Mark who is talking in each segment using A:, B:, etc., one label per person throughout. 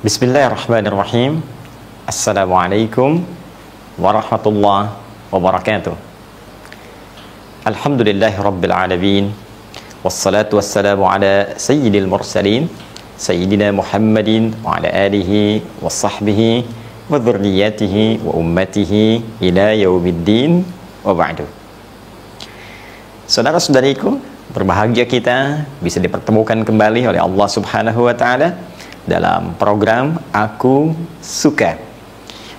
A: Bismillahirrahmanirrahim. Assalamualaikum warahmatullahi wabarakatuh. Alhamdulillahi rabbil alamin. Wassalatu wassalamu ala sayyidil mursalin Sayyidina Muhammadin wa ala alihi wa sahbihi wa dhurriyyatihi wa ummatihi ila yaumiddin wa ba'du. Saudara-saudariku, berbahagia kita bisa dipertemukan kembali oleh Allah Subhanahu wa taala dalam program Aku Suka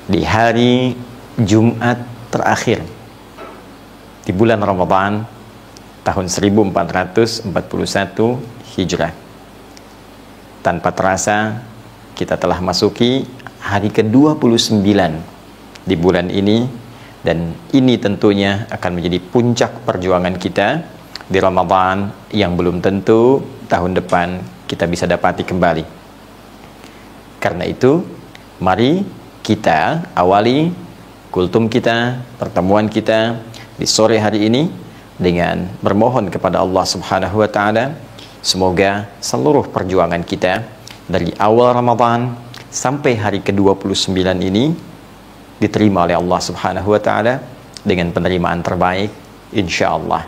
A: di hari Jumat terakhir di bulan Ramadan tahun 1441 Hijrah. Tanpa terasa kita telah masuki hari ke-29 di bulan ini, dan ini tentunya akan menjadi puncak perjuangan kita di Ramadan yang belum tentu tahun depan kita bisa dapati kembali. Karena itu, mari kita awali kultum kita, pertemuan kita di sore hari ini dengan bermohon kepada Allah Subhanahu wa taala, semoga seluruh perjuangan kita dari awal Ramadan sampai hari ke-29 ini diterima oleh Allah Subhanahu wa taala dengan penerimaan terbaik insyaallah.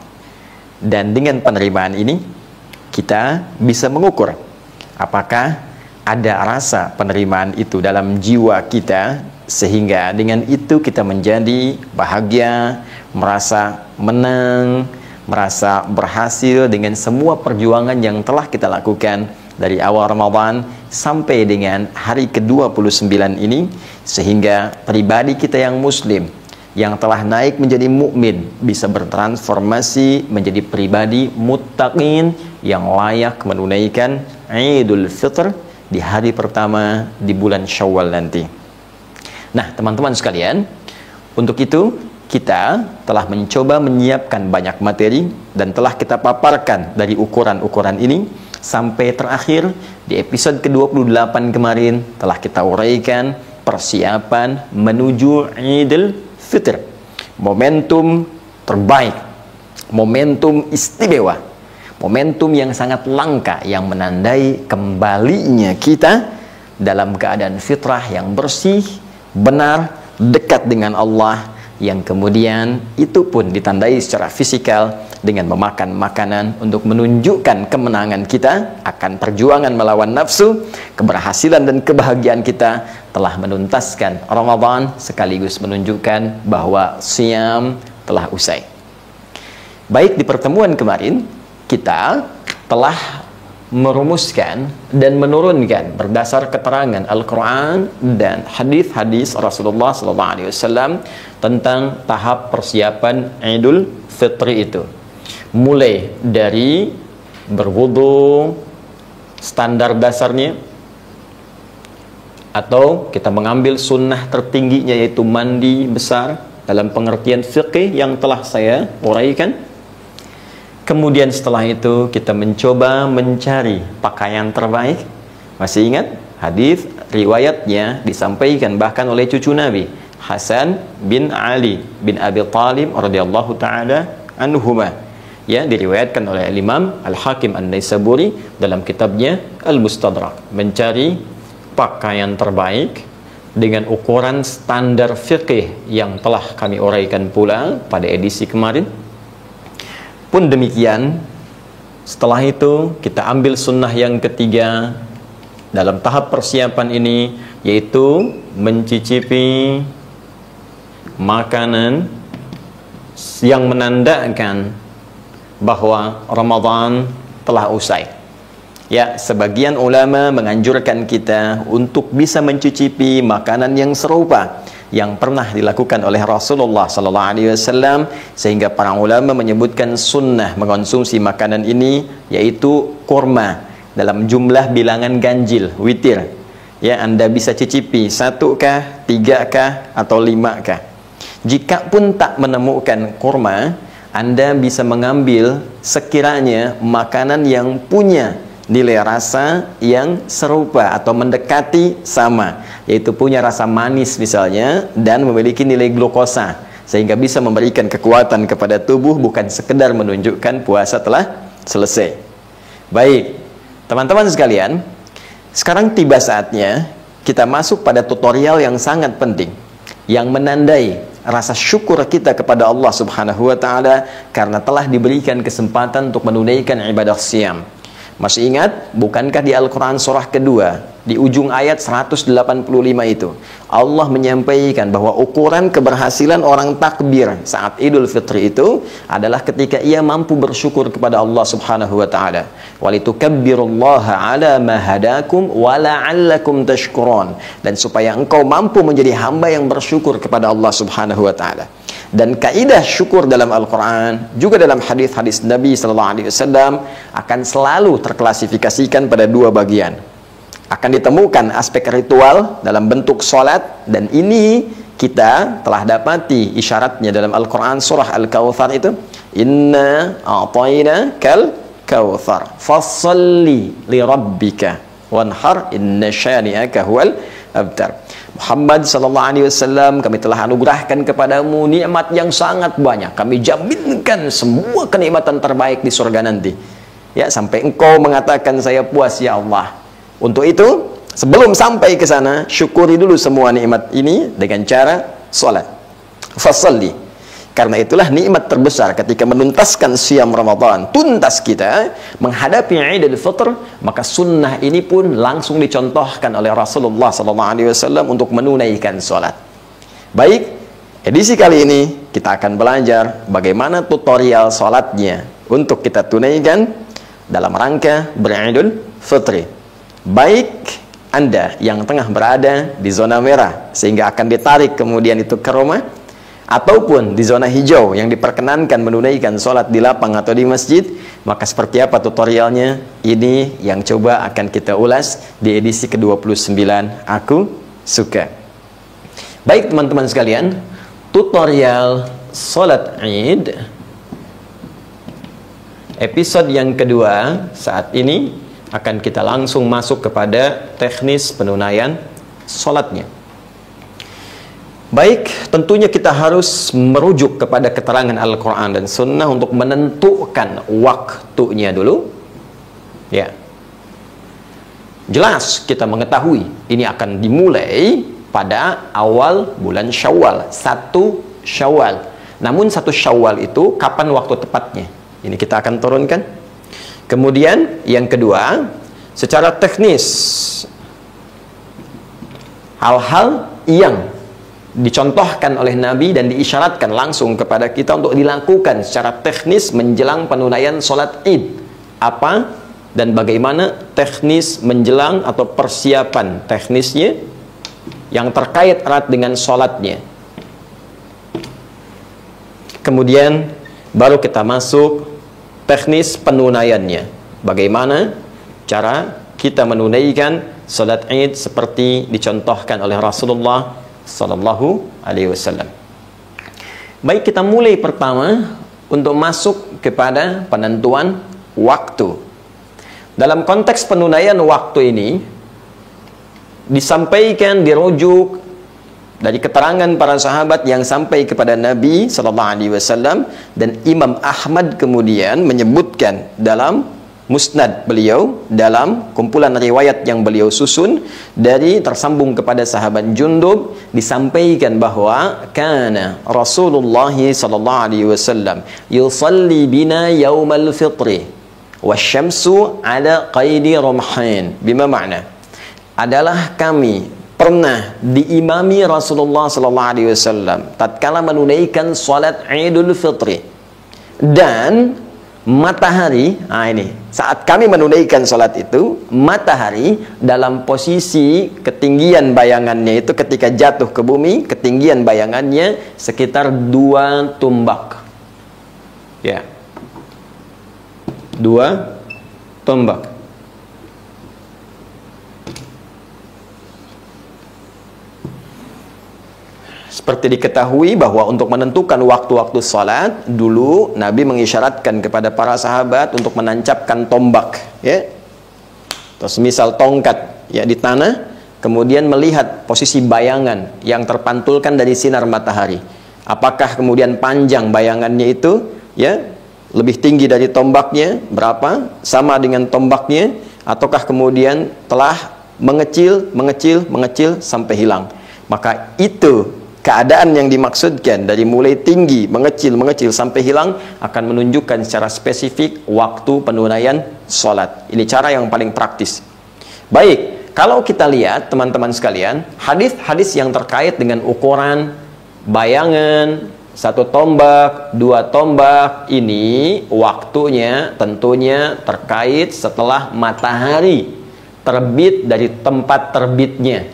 A: Dan dengan penerimaan ini kita bisa mengukur apakah ada rasa penerimaan itu dalam jiwa kita, sehingga dengan itu kita menjadi bahagia, merasa menang, merasa berhasil dengan semua perjuangan yang telah kita lakukan dari awal Ramadan sampai dengan hari ke-29 ini, sehingga pribadi kita yang muslim yang telah naik menjadi mukmin bisa bertransformasi menjadi pribadi muttaqin yang layak menunaikan Idul Fitr di hari pertama di bulan Syawal nanti. Nah, teman-teman sekalian, untuk itu kita telah mencoba menyiapkan banyak materi dan telah kita paparkan dari ukuran-ukuran ini sampai terakhir di episode ke-28 kemarin telah kita uraikan persiapan menuju Idul Fitr. Momentum terbaik, momentum istimewa, momentum yang sangat langka yang menandai kembalinya kita dalam keadaan fitrah yang bersih, benar, dekat dengan Allah, yang kemudian itu pun ditandai secara fisikal dengan memakan makanan untuk menunjukkan kemenangan kita akan perjuangan melawan nafsu, keberhasilan dan kebahagiaan kita telah menuntaskan Ramadan, sekaligus menunjukkan bahwa siam telah usai. Baik, di pertemuan kemarin kita telah merumuskan dan menurunkan berdasar keterangan Al-Quran dan hadis-hadis Rasulullah SAW tentang tahap persiapan Idul Fitri itu, mulai dari berwudu standar dasarnya, atau kita mengambil sunnah tertingginya yaitu mandi besar dalam pengertian fikih yang telah saya uraikan. Kemudian setelah itu kita mencoba mencari pakaian terbaik. Masih ingat hadis riwayatnya disampaikan bahkan oleh cucu Nabi Hasan bin Ali bin Abi Thalib radhiyallahu taala anhuma, ya, diriwayatkan oleh Imam Al-Hakim An-Naisaburi dalam kitabnya Al-Mustadrak, mencari pakaian terbaik dengan ukuran standar fikih yang telah kami uraikan pula pada edisi kemarin. Pun demikian, setelah itu kita ambil sunnah yang ketiga dalam tahap persiapan ini, yaitu mencicipi makanan yang menandakan bahwa Ramadan telah usai. Ya, sebagian ulama menganjurkan kita untuk bisa mencicipi makanan yang serupa yang pernah dilakukan oleh Rasulullah SAW, sehingga para ulama menyebutkan sunnah mengonsumsi makanan ini yaitu kurma dalam jumlah bilangan ganjil, witir. Ya, Anda bisa cicipi 1kah, 3kah, atau 5kah. Jika pun tak menemukan kurma, Anda bisa mengambil sekiranya makanan yang punya nilai rasa yang serupa atau mendekati sama, yaitu punya rasa manis misalnya dan memiliki nilai glukosa, sehingga bisa memberikan kekuatan kepada tubuh, bukan sekedar menunjukkan puasa telah selesai. Baik, teman-teman sekalian, sekarang tiba saatnya kita masuk pada tutorial yang sangat penting, yang menandai rasa syukur kita kepada Allah Subhanahu wa Ta'ala karena telah diberikan kesempatan untuk menunaikan ibadah siyam. Masih ingat, bukankah di Al-Quran surah kedua, di ujung ayat 185 itu, Allah menyampaikan bahwa ukuran keberhasilan orang takbir saat Idul Fitri itu adalah ketika ia mampu bersyukur kepada Allah Subhanahu wa Ta'ala. Walitukabbirullaha ala ma hadakum wa la'allakum tashkurun. Dan supaya engkau mampu menjadi hamba yang bersyukur kepada Allah Subhanahu wa Ta'ala. Dan kaidah syukur dalam Al-Quran, juga dalam hadis-hadis Nabi SAW, akan selalu terklasifikasikan pada dua bagian. Akan ditemukan aspek ritual dalam bentuk sholat, dan ini kita telah dapati isyaratnya dalam Al-Quran surah Al-Kawthar itu, Inna a'tayna kal kawthar fassalli li rabbika wanhar inna syani'aka huwal abtar. Muhammad SAW, kami telah anugerahkan kepadamu nikmat yang sangat banyak. Kami jaminkan semua kenikmatan terbaik di surga nanti. Ya, sampai engkau mengatakan saya puas ya Allah. Untuk itu, sebelum sampai ke sana, syukuri dulu semua nikmat ini dengan cara sholat. Fasalli. Karena itulah nikmat terbesar ketika menuntaskan siam Ramadan, tuntas kita menghadapi Idul Fitr, maka sunnah ini pun langsung dicontohkan oleh Rasulullah SAW untuk menunaikan sholat. Baik, edisi kali ini kita akan belajar bagaimana tutorial sholatnya untuk kita tunaikan dalam rangka beridul fitri. Baik Anda yang tengah berada di zona merah sehingga akan ditarik kemudian itu ke rumah, ataupun di zona hijau yang diperkenankan menunaikan sholat di lapang atau di masjid, maka seperti apa tutorialnya? Ini yang coba akan kita ulas di edisi ke-29 Aku Suka. Baik teman-teman sekalian, tutorial sholat Id episode yang kedua saat ini akan kita langsung masuk kepada teknis penunaian sholatnya. Baik, tentunya kita harus merujuk kepada keterangan Al-Quran dan Sunnah untuk menentukan waktunya dulu. Ya, jelas kita mengetahui ini akan dimulai pada awal bulan Syawal, 1 Syawal. Namun 1 Syawal itu kapan waktu tepatnya? Ini kita akan turunkan. Kemudian yang kedua, secara teknis, hal-hal yang dicontohkan oleh Nabi dan diisyaratkan langsung kepada kita untuk dilakukan secara teknis menjelang penunaian sholat Id. Apa dan bagaimana teknis menjelang atau persiapan teknisnya yang terkait erat dengan sholatnya. Kemudian baru kita masuk teknis penunaiannya. Bagaimana cara kita menunaikan sholat Id seperti dicontohkan oleh Rasulullah Sallallahu Alaihi Wasallam. Baik, kita mulai pertama untuk masuk kepada penentuan waktu. Dalam konteks penunaian waktu ini disampaikan, dirujuk dari keterangan para sahabat yang sampai kepada Nabi Sallallahu Alaihi Wasallam, dan Imam Ahmad kemudian menyebutkan dalam musnad beliau, dalam kumpulan riwayat yang beliau susun dari tersambung kepada sahabat Jundub, disampaikan bahwa kana Rasulullah sallallahu alaihi wasallam yusalli bina yaumal fitri wasyamsu ala qaidi ramhain. Bima makna adalah kami pernah diimami Rasulullah sallallahu alaihi wasallam tatkala menunaikan salat Idul Fitri, dan matahari, ini saat kami menunaikan sholat itu, matahari dalam posisi ketinggian bayangannya itu ketika jatuh ke bumi, ketinggian bayangannya sekitar 2 tombak. Ya, 2 tombak. Seperti diketahui bahwa untuk menentukan waktu-waktu salat, dulu Nabi mengisyaratkan kepada para sahabat untuk menancapkan tombak, ya, terus misal tongkat, ya, di tanah, kemudian melihat posisi bayangan yang terpantulkan dari sinar matahari. Apakah kemudian panjang bayangannya itu, ya, lebih tinggi dari tombaknya berapa, sama dengan tombaknya, ataukah kemudian telah mengecil sampai hilang. Maka itu keadaan yang dimaksudkan dari mulai tinggi, mengecil sampai hilang akan menunjukkan secara spesifik waktu penunaian sholat. Ini cara yang paling praktis. Baik, kalau kita lihat teman-teman sekalian, hadis-hadis yang terkait dengan ukuran, bayangan, 1 tombak, 2 tombak, ini waktunya tentunya terkait setelah matahari terbit dari tempat terbitnya,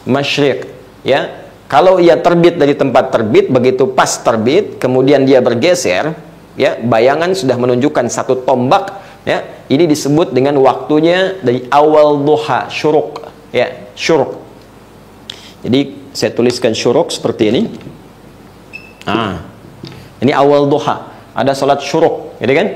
A: masyriq, ya. Kalau ia terbit dari tempat terbit, begitu pas terbit, kemudian dia bergeser, ya, bayangan sudah menunjukkan 1 tombak, ya. Ini disebut dengan waktunya dari awal duha, syuruk, ya, syuruk. Jadi saya tuliskan syuruk seperti ini. Ini awal duha, ada salat syuruk, gitu kan?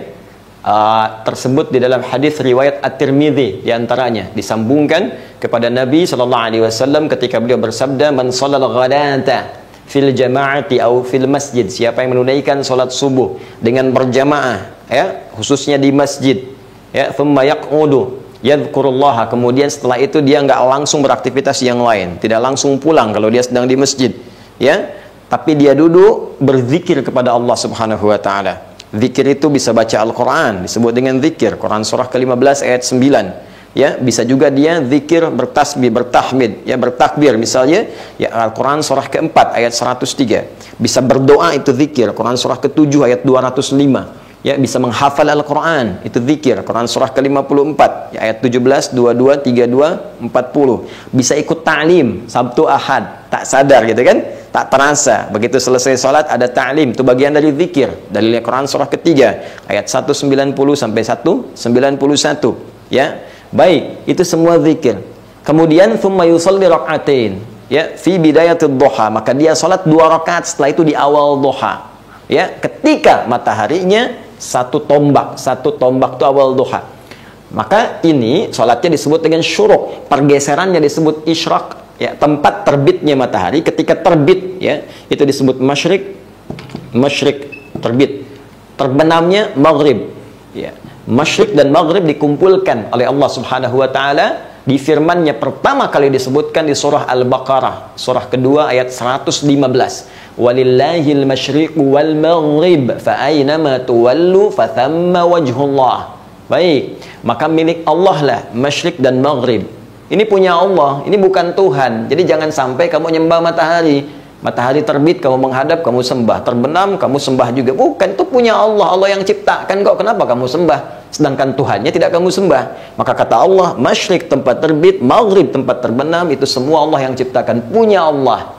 A: Tersebut di dalam hadis riwayat At-Tirmidzi diantaranya disambungkan kepada Nabi SAW ketika beliau bersabda, man shalal ghadata fil jama'ati au fil masjid, siapa yang menunaikan salat subuh dengan berjamaah, ya, khususnya di masjid, ya, thumma yaq'udu yadhkurullaha, kemudian setelah itu dia nggak langsung beraktivitas yang lain, tidak langsung pulang kalau dia sedang di masjid, ya, tapi dia duduk berzikir kepada Allah Subhanahu wa taala. Zikir itu bisa baca Al-Qur'an, disebut dengan zikir. Quran surah ke-15 ayat 9. Ya, bisa juga dia zikir bertasbih, bertahmid, ya, bertakbir misalnya, ya, Al-Qur'an surah ke-4 ayat 103. Bisa berdoa, itu zikir. Quran surah ke-7 ayat 205. Ya, bisa menghafal Al-Qur'an, itu zikir. Quran surah ke-54 ya, ayat 17, 22, 32, 40. Bisa ikut ta'lim Sabtu Ahad, tak sadar gitu kan, tak terasa, begitu selesai sholat ada ta'lim, itu bagian dari zikir. Dalilnya Quran surah ketiga ayat 190 sampai 191, ya. Baik, itu semua zikir. Kemudian thumma yusalli rak'atain, ya, fi bidayatid duha, maka dia sholat 2 rakaat setelah itu di awal duha, ya, ketika mataharinya 1 tombak. 1 tombak itu awal duha. Maka ini sholatnya disebut dengan syuruk, pergeserannya disebut isyraq, ya, tempat terbitnya matahari ketika terbit, ya, itu disebut masyriq, terbit. Terbenamnya maghrib, ya. Masyriq dan maghrib dikumpulkan oleh Allah Subhanahu wa taala di firman-Nya pertama kali disebutkan di surah Al-Baqarah, surah kedua ayat 115. Walillahil masyriqu wal maghrib fa aynama tuwallu fa thamma wajhullah. Baik, maka milik Allah lah masyriq dan maghrib. Ini punya Allah, ini bukan Tuhan. Jadi jangan sampai kamu nyembah matahari. Matahari terbit, kamu menghadap, kamu sembah. Terbenam, kamu sembah juga. Bukan, itu punya Allah. Allah yang ciptakan kok. Kenapa kamu sembah? Sedangkan Tuhannya tidak kamu sembah. Maka kata Allah, masyriq tempat terbit, maghrib tempat terbenam, itu semua Allah yang ciptakan. Punya Allah.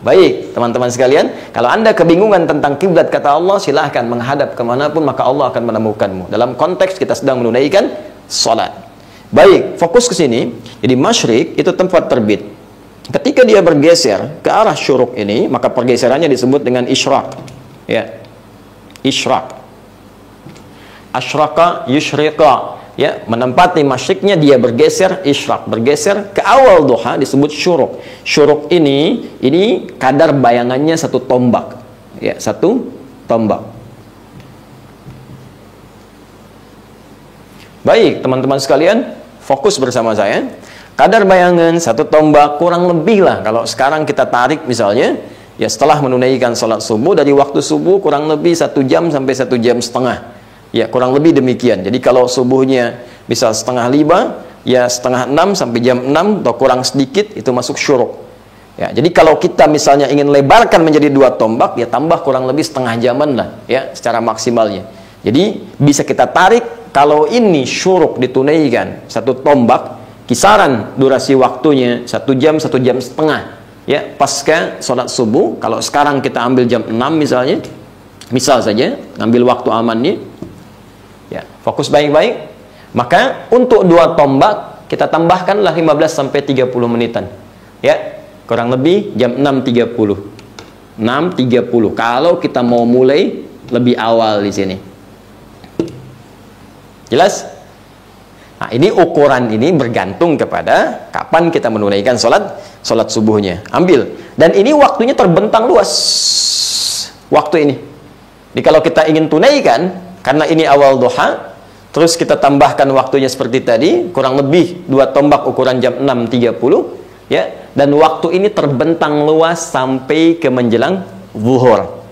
A: Baik, teman-teman sekalian, kalau Anda kebingungan tentang kiblat kata Allah, silahkan menghadap kemanapun, maka Allah akan menemukanmu. Dalam konteks kita sedang menunaikan salat. Baik, fokus ke sini. Jadi masyriq itu tempat terbit. Ketika dia bergeser ke arah syuruk ini, maka pergeserannya disebut dengan isyraq. Ya. Isyraq. Asyraqa yusyriqa. Ya, menempati masyriqnya dia bergeser, isyraq, bergeser ke awal duha disebut syuruk. Syuruk ini kadar bayangannya 1 tombak. Ya, 1 tombak. Baik, teman-teman sekalian, fokus bersama saya. Kadar bayangan 1 tombak kurang lebih lah, kalau sekarang kita tarik misalnya, ya, setelah menunaikan sholat subuh, dari waktu subuh kurang lebih 1 jam sampai 1 jam setengah. Ya, kurang lebih demikian. Jadi kalau subuhnya misal 4:30, ya 5:30 sampai jam 6 atau kurang sedikit, itu masuk syuruk. Ya, jadi kalau kita misalnya ingin lebarkan menjadi 2 tombak, ya tambah kurang lebih setengah jaman lah, ya, secara maksimalnya. Jadi bisa kita tarik, kalau ini syuruk ditunaikan 1 tombak, kisaran durasi waktunya 1 jam, 1 jam setengah, ya, pasca sholat subuh. Kalau sekarang kita ambil jam 6 misalnya, misal saja ngambil waktu amannya, ya, fokus baik-baik. Maka untuk 2 tombak kita tambahkanlah 15 sampai 30 menitan, ya, kurang lebih jam 6.30. 6.30 kalau kita mau mulai lebih awal di sini. Jelas? Nah, ini ukuran ini bergantung kepada kapan kita menunaikan sholat subuhnya. Ambil. Dan ini waktunya terbentang luas. Waktu ini. Jadi kalau kita ingin tunaikan, karena ini awal duha, terus kita tambahkan waktunya seperti tadi, kurang lebih 2 tombak ukuran jam 6.30, ya. Dan waktu ini terbentang luas sampai ke menjelang zuhur.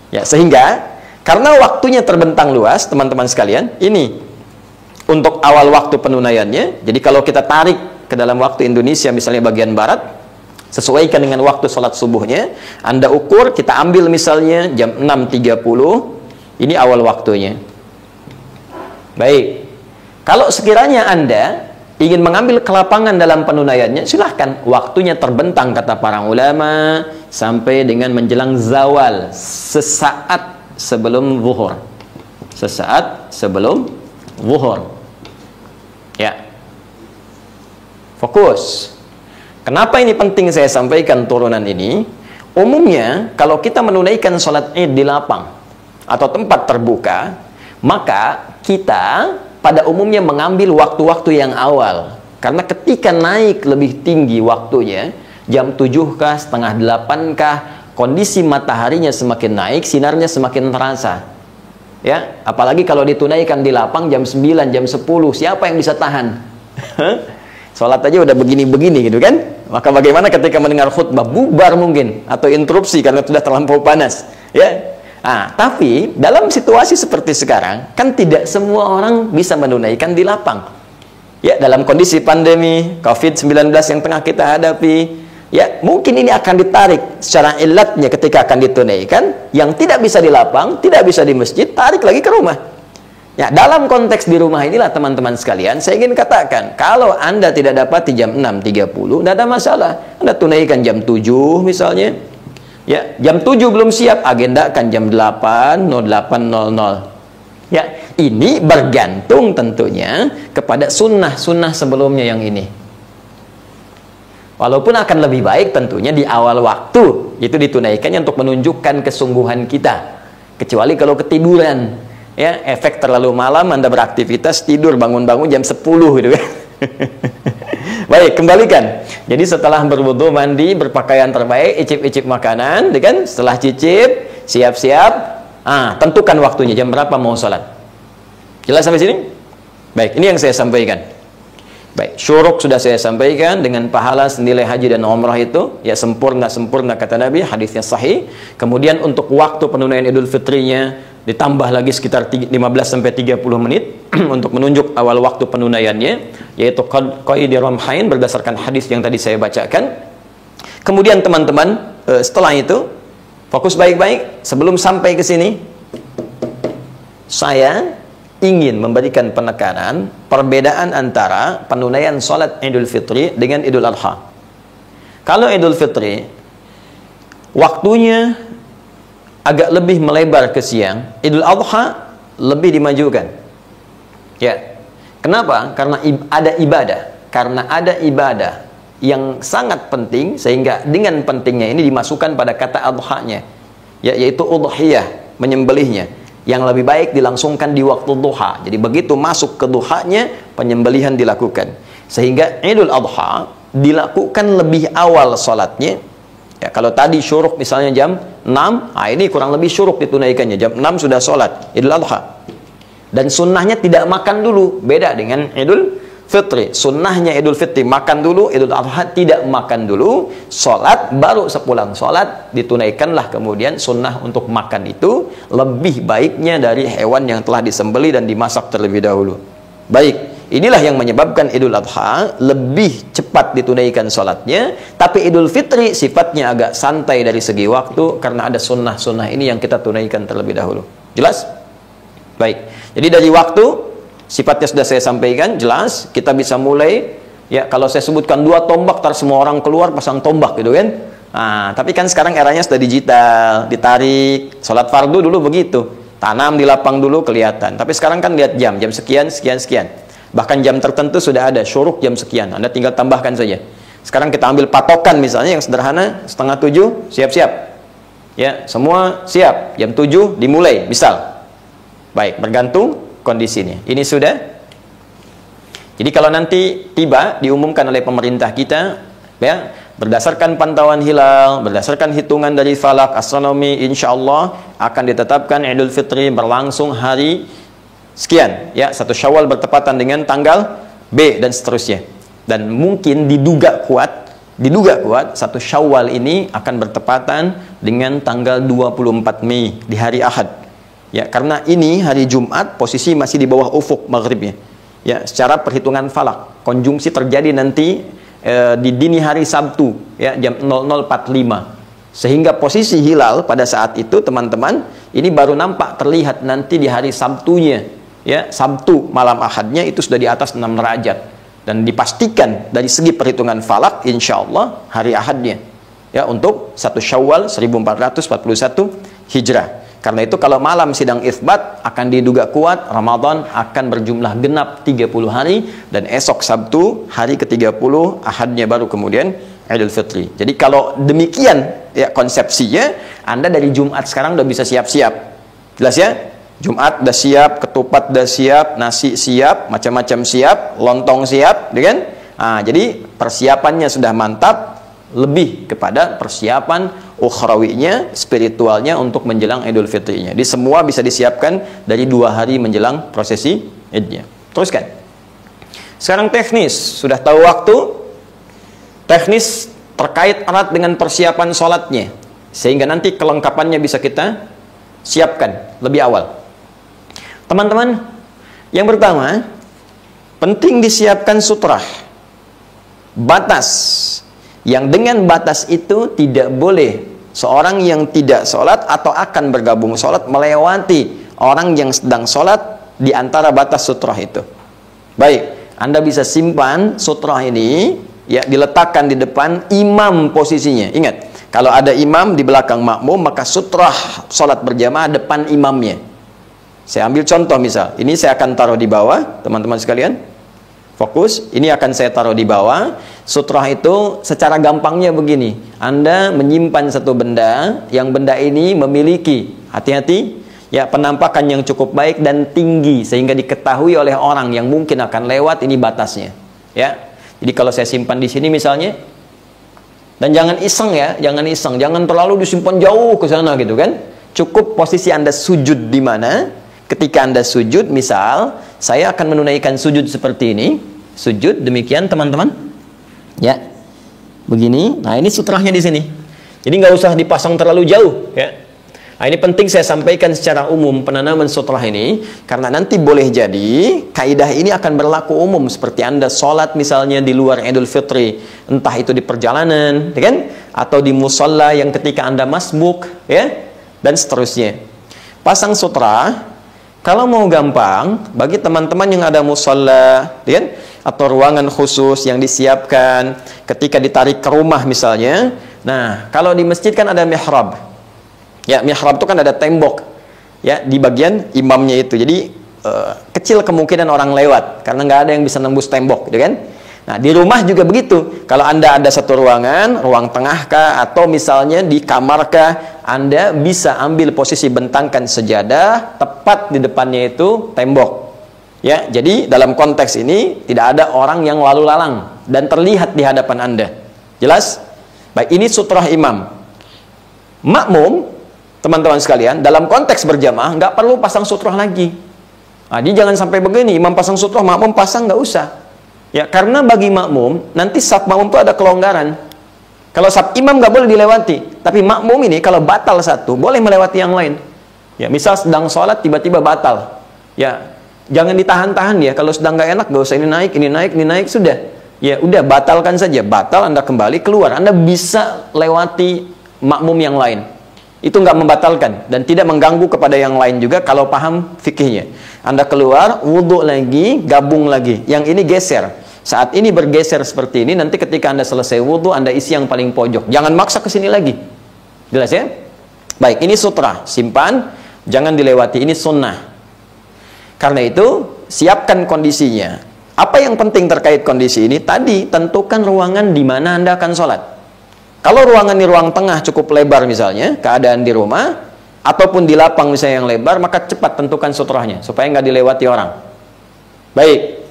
A: Ya, sehingga karena waktunya terbentang luas, teman-teman sekalian, ini untuk awal waktu penunaiannya. Jadi kalau kita tarik ke dalam waktu Indonesia, misalnya bagian barat, sesuaikan dengan waktu sholat subuhnya, Anda ukur, kita ambil misalnya jam 6.30, ini awal waktunya. Baik, kalau sekiranya Anda ingin mengambil kelapangan dalam penunaiannya, silahkan. Waktunya terbentang, kata para ulama, sampai dengan menjelang zawal, sesaat sebelum zuhur. Sesaat sebelum zuhur. Ya. Fokus. Kenapa ini penting saya sampaikan turunan ini? Umumnya, kalau kita menunaikan sholat id di lapang atau tempat terbuka, maka kita pada umumnya mengambil waktu-waktu yang awal. Karena ketika naik lebih tinggi waktunya, jam 7 kah, setengah 8 kah, kondisi mataharinya semakin naik, sinarnya semakin terasa. Ya, apalagi kalau ditunaikan di lapang jam 9, jam 10, siapa yang bisa tahan? Sholat aja udah begini-begini gitu kan? Maka bagaimana ketika mendengar khutbah, bubar mungkin, atau interupsi karena sudah terlampau panas, ya. Tapi dalam situasi seperti sekarang, kan tidak semua orang bisa menunaikan di lapang. Ya, dalam kondisi pandemi COVID-19 yang tengah kita hadapi, ya, mungkin ini akan ditarik secara ilatnya ketika akan ditunaikan. Yang tidak bisa di lapang, tidak bisa di masjid, tarik lagi ke rumah. Ya, dalam konteks di rumah inilah teman-teman sekalian, saya ingin katakan, kalau Anda tidak dapat di jam 6.30, tidak ada masalah. Anda tunaikan jam 7 misalnya. Ya, jam 7 belum siap, agendakan jam 8.00. Ya, ini bergantung tentunya kepada sunnah-sunnah sebelumnya yang ini. Walaupun akan lebih baik tentunya di awal waktu itu ditunaikannya untuk menunjukkan kesungguhan kita. Kecuali kalau ketiduran, ya, efek terlalu malam Anda beraktivitas, tidur bangun-bangun jam 10 gitu kan. Baik, kembalikan. Jadi setelah berwudu, mandi, berpakaian terbaik, icip-icip makanan, kan? Setelah cicip, siap-siap, tentukan waktunya, jam berapa mau sholat. Jelas sampai sini? Baik, ini yang saya sampaikan. Baik, syuruk sudah saya sampaikan, dengan pahala senilai haji dan umrah itu, ya, sempurna kata Nabi, hadisnya sahih. Kemudian untuk waktu penunaian Idul Fitrinya ditambah lagi sekitar 15-30 menit untuk menunjuk awal waktu penunaiannya, yaitu qaidi ramhain berdasarkan hadis yang tadi saya bacakan. Kemudian teman-teman, setelah itu fokus baik-baik. Sebelum sampai ke sini, saya ingin memberikan penekanan perbedaan antara penunaian sholat Idul Fitri dengan Idul Adha. Kalau Idul Fitri waktunya agak lebih melebar ke siang, Idul Adha lebih dimajukan. Ya. Kenapa? Karena ada ibadah. Karena ada ibadah yang sangat penting, sehingga dengan pentingnya ini dimasukkan pada kata adhanya, yaitu udhiyah, menyembelihnya, yang lebih baik dilangsungkan di waktu duha. Jadi begitu masuk ke duhanya, penyembelihan dilakukan. Sehingga Idul Adha dilakukan lebih awal sholatnya. Ya, kalau tadi syuruk misalnya jam 6, ini kurang lebih syuruk ditunaikannya. Jam 6 sudah sholat Idul Adha. Dan sunnahnya tidak makan dulu. Beda dengan Idul Fitri. Sunnahnya Idul Fitri makan dulu, Idul Adha tidak makan dulu, sholat, baru sepulang sholat ditunaikanlah kemudian sunnah untuk makan itu, lebih baiknya dari hewan yang telah disembelih dan dimasak terlebih dahulu. Baik, inilah yang menyebabkan Idul Adha lebih cepat ditunaikan sholatnya, tapi Idul Fitri sifatnya agak santai dari segi waktu, karena ada sunnah-sunnah ini yang kita tunaikan terlebih dahulu. Jelas? Baik, jadi dari waktu, sifatnya sudah saya sampaikan, jelas. Kita bisa mulai, ya, kalau saya sebutkan 2 tombak, tar semua orang keluar pasang tombak gitu kan. Tapi kan sekarang eranya sudah digital, ditarik. Sholat fardu dulu begitu, tanam di lapang dulu kelihatan. Tapi sekarang kan lihat jam sekian, sekian, sekian. Bahkan jam tertentu sudah ada, syuruk jam sekian, Anda tinggal tambahkan saja. Sekarang kita ambil patokan misalnya yang sederhana, 6:30, siap-siap. Ya, semua siap, jam 7 dimulai, misal. Baik, bergantung kondisinya. Ini sudah. Jadi kalau nanti tiba diumumkan oleh pemerintah kita, ya, berdasarkan pantauan hilal, berdasarkan hitungan dari falak astronomi, insya Allah akan ditetapkan Idul Fitri berlangsung hari sekian, ya, 1 Syawal bertepatan dengan tanggal B dan seterusnya. Dan mungkin diduga kuat 1 Syawal ini akan bertepatan dengan tanggal 24 Mei di hari Ahad. Ya, karena ini hari Jumat, posisi masih di bawah ufuk maghribnya. Ya, secara perhitungan falak, konjungsi terjadi nanti di dini hari Sabtu, ya, jam 00.45. Sehingga posisi hilal pada saat itu, teman-teman, ini baru nampak terlihat nanti di hari Sabtunya, ya, Sabtu malam Ahadnya itu sudah di atas 6 derajat. Dan dipastikan dari segi perhitungan falak, insya Allah hari Ahadnya, ya, untuk 1 Syawal 1441 Hijrah. Karena itu kalau malam sidang itsbat akan diduga kuat Ramadan akan berjumlah genap 30 hari, dan esok Sabtu hari ke-30 Ahadnya baru kemudian Idul Fitri. Jadi kalau demikian, ya, konsepsinya, Anda dari Jumat sekarang udah bisa siap-siap. Jelas ya? Jumat udah siap, ketupat udah siap, nasi siap, macam-macam siap, lontong siap, kan? Nah, jadi persiapannya sudah mantap, lebih kepada persiapan ukhrawinya, spiritualnya untuk menjelang Idul Fitrinya. Jadi semua bisa disiapkan dari 2 hari menjelang prosesi Idnya. Teruskan. Sekarang teknis, sudah tahu waktu. Teknis terkait erat dengan persiapan sholatnya, sehingga nanti kelengkapannya bisa kita siapkan lebih awal. Teman-teman, yang pertama, penting disiapkan sutrah, batas, yang dengan batas itu tidak boleh seorang yang tidak sholat atau akan bergabung sholat melewati orang yang sedang sholat di antara batas sutrah itu. Baik, Anda bisa simpan sutrah ini, ya, diletakkan di depan imam posisinya. Ingat, kalau ada imam di belakang makmum, maka sutrah sholat berjamaah depan imamnya. Saya ambil contoh, misal ini saya akan taruh di bawah, teman-teman sekalian. Fokus, ini akan saya taruh di bawah. Sutrah itu secara gampangnya begini. Anda menyimpan satu benda, yang benda ini memiliki, hati-hati, ya, penampakan yang cukup baik dan tinggi, sehingga diketahui oleh orang yang mungkin akan lewat, ini batasnya. Ya, jadi kalau saya simpan di sini misalnya, dan jangan iseng, ya, jangan iseng, jangan terlalu disimpan jauh ke sana gitu kan. Cukup posisi Anda sujud di mana. Ketika Anda sujud, misal saya akan menunaikan sujud seperti ini, sujud demikian, teman-teman, ya, begini. Nah, ini sutrahnya di sini. Jadi nggak usah dipasang terlalu jauh, ya. Nah, ini penting saya sampaikan secara umum penanaman sutrah ini, karena nanti boleh jadi kaidah ini akan berlaku umum seperti Anda sholat misalnya di luar Idul Fitri, entah itu di perjalanan, ya kan, atau di musola yang ketika Anda masbuk, ya, dan seterusnya. Pasang sutrah. Kalau mau gampang, bagi teman-teman yang ada musola, ya, atau ruangan khusus yang disiapkan ketika ditarik ke rumah misalnya. Nah, kalau di masjid kan ada mihrab. Ya, mihrab itu kan ada tembok, ya, di bagian imamnya itu. Jadi kecil kemungkinan orang lewat karena nggak ada yang bisa nembus tembok, gitu kan? Nah, di rumah juga begitu. Kalau Anda ada satu ruangan, ruang tengah kah, atau misalnya di kamar kah, Anda bisa ambil posisi bentangkan sejadah, tepat di depannya itu tembok. Ya, jadi dalam konteks ini tidak ada orang yang lalu lalang dan terlihat di hadapan Anda. Jelas? Baik, ini sutrah imam. Makmum, teman-teman sekalian, dalam konteks berjamaah nggak perlu pasang sutrah lagi. Nah, jadi jangan sampai begini, imam pasang sutrah, makmum pasang, nggak usah. Ya, karena bagi makmum, nanti saf makmum itu ada kelonggaran. Kalau saf imam nggak boleh dilewati, tapi makmum ini kalau batal satu, boleh melewati yang lain. Ya, misal sedang sholat tiba-tiba batal. Ya, jangan ditahan-tahan ya. Kalau sedang nggak enak, nggak usah ini naik, ini naik, ini naik, sudah. Ya, udah batalkan saja. Batal, Anda kembali keluar. Anda bisa lewati makmum yang lain. Itu nggak membatalkan dan tidak mengganggu kepada yang lain juga kalau paham fikihnya. Anda keluar, wudhu lagi, gabung lagi. Yang ini geser. Saat ini bergeser seperti ini, nanti ketika Anda selesai wudhu, Anda isi yang paling pojok. Jangan maksa ke sini lagi. Jelas ya? Baik, ini sutrah. Simpan, jangan dilewati. Ini sunnah. Karena itu, siapkan kondisinya. Apa yang penting terkait kondisi ini? Tadi, tentukan ruangan di mana Anda akan sholat. Kalau ruangan di ruang tengah cukup lebar misalnya, keadaan di rumah, ataupun di lapang misalnya yang lebar, maka cepat tentukan sutrahnya, supaya nggak dilewati orang. Baik.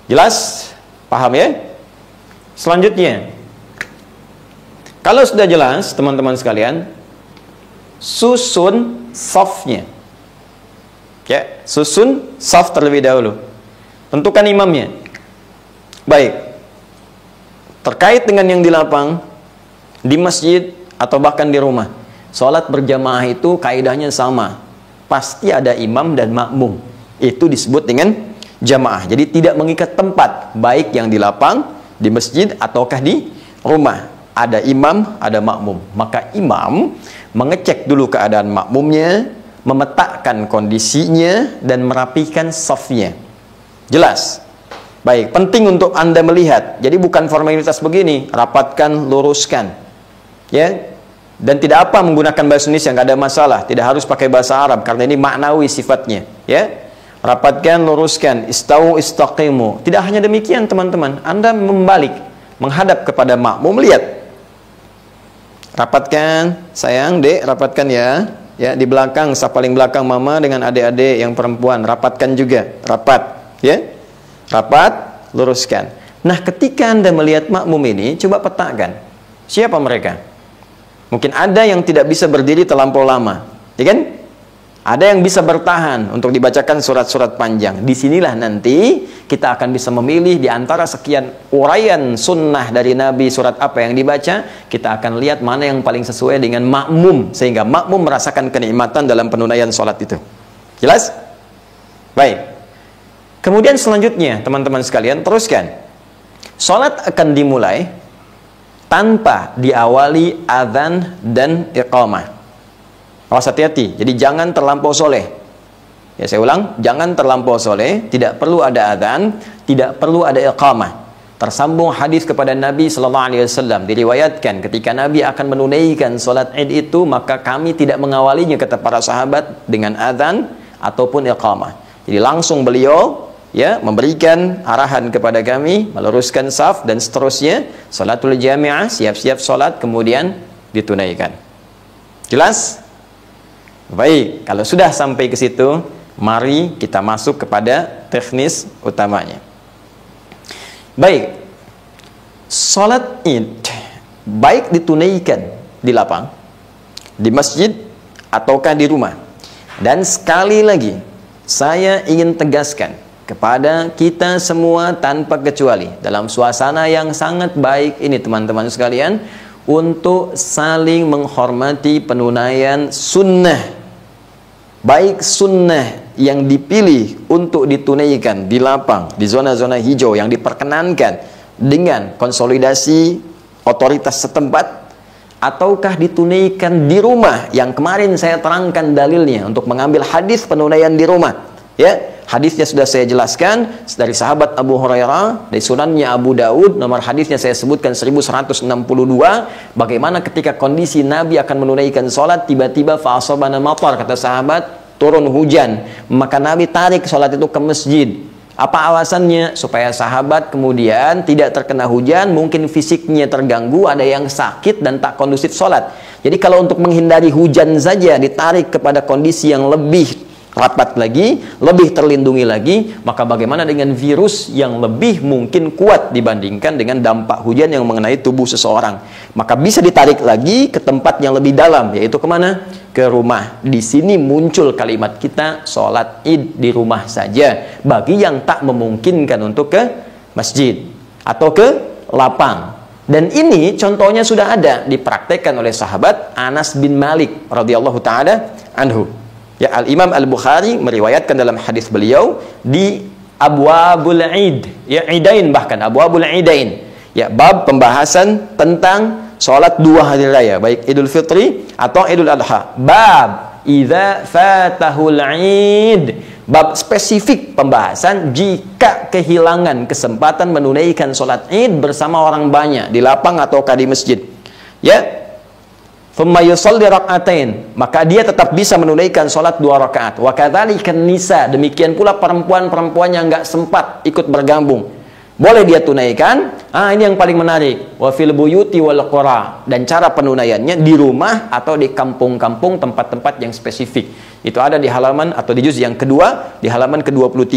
A: Jelas? Paham ya? Selanjutnya, kalau sudah jelas, teman-teman sekalian, susun safnya. Ya, susun saf terlebih dahulu. Tentukan imamnya. Baik. Terkait dengan yang di lapang, di masjid atau bahkan di rumah, sholat berjamaah itu kaidahnya sama. Pasti ada imam dan makmum. Itu disebut dengan jamaah. Jadi tidak mengikat tempat, baik yang di lapang, di masjid ataukah di rumah. Ada imam, ada makmum. Maka imam mengecek dulu keadaan makmumnya, memetakan kondisinya, dan merapikan safnya. Jelas? Baik, penting untuk Anda melihat. Jadi bukan formalitas begini, rapatkan, luruskan. Ya. Dan tidak apa menggunakan bahasa Indonesia, nggak ada masalah. Tidak harus pakai bahasa Arab, karena ini maknawi sifatnya. Ya. Rapatkan, luruskan, istau, istaqimu. Tidak hanya demikian teman-teman, Anda membalik, menghadap kepada makmum, lihat. Rapatkan, sayang, dek, rapatkan ya. Ya, di belakang, paling belakang mama dengan adik-adik yang perempuan, rapatkan juga, rapat, ya, rapat, luruskan. Nah, ketika Anda melihat makmum ini, coba petakan, siapa mereka? Mungkin ada yang tidak bisa berdiri terlampau lama, ya kan? Ada yang bisa bertahan untuk dibacakan surat-surat panjang. Disinilah nanti kita akan bisa memilih di antara sekian uraian sunnah dari Nabi, surat apa yang dibaca. Kita akan lihat mana yang paling sesuai dengan makmum, sehingga makmum merasakan kenikmatan dalam penunaian sholat itu. Jelas? Baik. Kemudian selanjutnya, teman-teman sekalian, teruskan. Sholat akan dimulai tanpa diawali adzan dan iqamah. Awas, hati-hati. Jadi jangan terlampau soleh. Ya, saya ulang, jangan terlampau soleh. Tidak perlu ada adzan, tidak perlu ada iqamah. Tersambung hadis kepada Nabi sallallahu alaihi wasallam, diriwayatkan ketika Nabi akan menunaikan salat Id itu, maka kami tidak mengawalinya, kata para sahabat, dengan adzan ataupun iqamah. Jadi langsung beliau ya memberikan arahan kepada kami, meluruskan saf dan seterusnya, salatul jami'ah, siap-siap salat, kemudian ditunaikan. Jelas? Baik, kalau sudah sampai ke situ, mari kita masuk kepada teknis utamanya. Baik, sholat Id baik ditunaikan di lapang, di masjid, ataukah di rumah. Dan sekali lagi, saya ingin tegaskan kepada kita semua tanpa kecuali, dalam suasana yang sangat baik ini teman-teman sekalian, untuk saling menghormati penunaian sunnah, baik sunnah yang dipilih untuk ditunaikan di lapang, di zona-zona hijau yang diperkenankan dengan konsolidasi otoritas setempat, ataukah ditunaikan di rumah yang kemarin saya terangkan dalilnya untuk mengambil hadis penunaian di rumah. Ya, hadisnya sudah saya jelaskan dari sahabat Abu Hurairah, dari sunannya Abu Daud, nomor hadisnya saya sebutkan 1162, bagaimana ketika kondisi Nabi akan menunaikan sholat, tiba-tiba fa'asabana matar, kata sahabat, turun hujan, maka Nabi tarik sholat itu ke masjid. Apa alasannya? Supaya sahabat kemudian tidak terkena hujan, mungkin fisiknya terganggu, ada yang sakit dan tak kondusif sholat. Jadi kalau untuk menghindari hujan saja ditarik kepada kondisi yang lebih rapat lagi, lebih terlindungi lagi, maka bagaimana dengan virus yang lebih mungkin kuat dibandingkan dengan dampak hujan yang mengenai tubuh seseorang? Maka bisa ditarik lagi ke tempat yang lebih dalam, yaitu kemana? Ke rumah. Di sini muncul kalimat kita, sholat Id di rumah saja, bagi yang tak memungkinkan untuk ke masjid atau ke lapang. Dan ini contohnya sudah ada dipraktekkan oleh sahabat Anas bin Malik radhiyallahu taala anhu. Ya, Al-Imam Al-Bukhari meriwayatkan dalam hadis beliau di Abwabul Id, ya, Idain, bahkan Abwabul Idain, ya, bab pembahasan tentang sholat dua hari raya, baik Idul Fitri atau Idul Adha. Bab idza fatahul Id, bab spesifik pembahasan jika kehilangan kesempatan menunaikan sholat Id bersama orang banyak di lapang ataukah di masjid. Ya, thumma yusalli rak'atain, maka dia tetap bisa menunaikan sholat 2 rakaat. Wa kadzalika nisa, demikian pula perempuan-perempuan yang enggak sempat ikut bergabung, boleh dia tunaikan. Ini yang paling menarik, wa fil buyuti wal qura, dan cara penunaiannya di rumah atau di kampung-kampung, tempat-tempat yang spesifik. Itu ada di halaman atau di juz yang kedua, di halaman ke-23.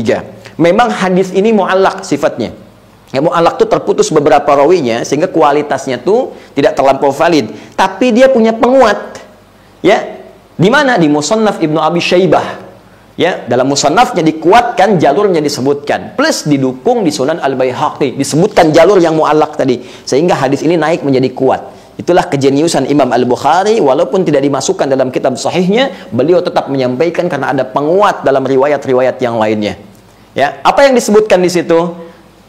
A: Memang hadis ini mu'allaq sifatnya. Ya, mu'allaq itu terputus beberapa rawinya sehingga kualitasnya tuh tidak terlampau valid, tapi dia punya penguat. Ya, di mana? Di Musannaf Ibnu Abi Syaibah. Ya, dalam musannafnya dikuatkan, jalurnya disebutkan, plus didukung di Sunan Al-Baihaqi, disebutkan jalur yang mu'allaq tadi, sehingga hadis ini naik menjadi kuat. Itulah kejeniusan Imam Al-Bukhari, walaupun tidak dimasukkan dalam kitab sahihnya, beliau tetap menyampaikan karena ada penguat dalam riwayat-riwayat yang lainnya. Ya, apa yang disebutkan di situ?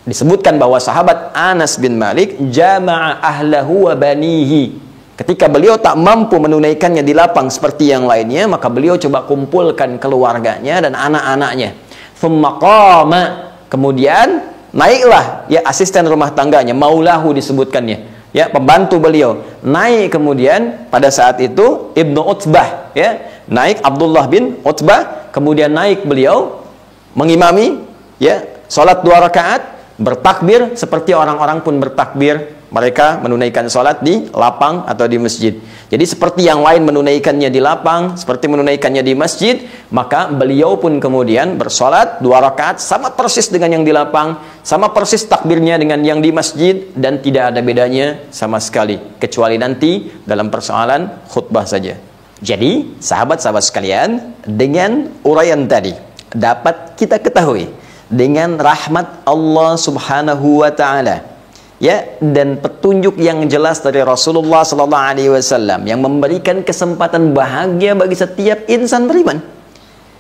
A: Disebutkan bahwa sahabat Anas bin Malik jama'a ahlahu wa banihi. Ketika beliau tak mampu menunaikannya di lapang seperti yang lainnya, maka beliau coba kumpulkan keluarganya dan anak-anaknya. Thumma qama, kemudian naiklah ya asisten rumah tangganya, maulahu disebutkannya, ya pembantu beliau. Naik kemudian pada saat itu Ibnu Utbah, ya, naik Abdullah bin Utbah, kemudian naik beliau mengimami ya salat 2 rakaat, bertakbir seperti orang-orang pun bertakbir. Mereka menunaikan sholat di lapang atau di masjid. Jadi seperti yang lain menunaikannya di lapang, seperti menunaikannya di masjid, maka beliau pun kemudian bersolat 2 rakaat sama persis dengan yang di lapang, sama persis takbirnya dengan yang di masjid, dan tidak ada bedanya sama sekali, kecuali nanti dalam persoalan khutbah saja. Jadi sahabat-sahabat sekalian, dengan uraian tadi dapat kita ketahui dengan rahmat Allah Subhanahu wa taala, ya, dan petunjuk yang jelas dari Rasulullah sallallahu alaihi wasallam yang memberikan kesempatan bahagia bagi setiap insan beriman,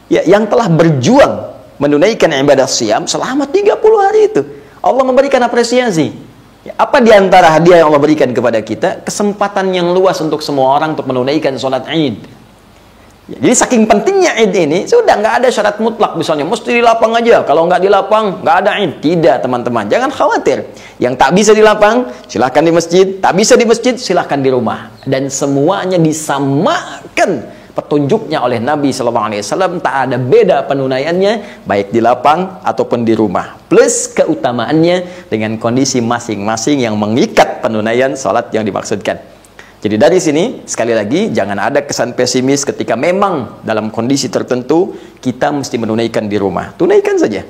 A: ya, yang telah berjuang menunaikan ibadah siam selama 30 hari itu. Allah memberikan apresiasi. Ya, apa di antara hadiah yang Allah berikan kepada kita? Kesempatan yang luas untuk semua orang untuk menunaikan sholat Id. Jadi saking pentingnya Id ini, sudah nggak ada syarat mutlak misalnya mesti di lapang aja, kalau nggak di lapang nggak ada Id. Tidak teman-teman, jangan khawatir. Yang tak bisa di lapang silahkan di masjid, tak bisa di masjid silahkan di rumah, dan semuanya disamakan petunjuknya oleh Nabi SAW. Tak ada beda penunaiannya baik di lapang ataupun di rumah, plus keutamaannya dengan kondisi masing-masing yang mengikat penunaian sholat yang dimaksudkan. Jadi dari sini, sekali lagi, jangan ada kesan pesimis ketika memang dalam kondisi tertentu kita mesti menunaikan di rumah. Tunaikan saja.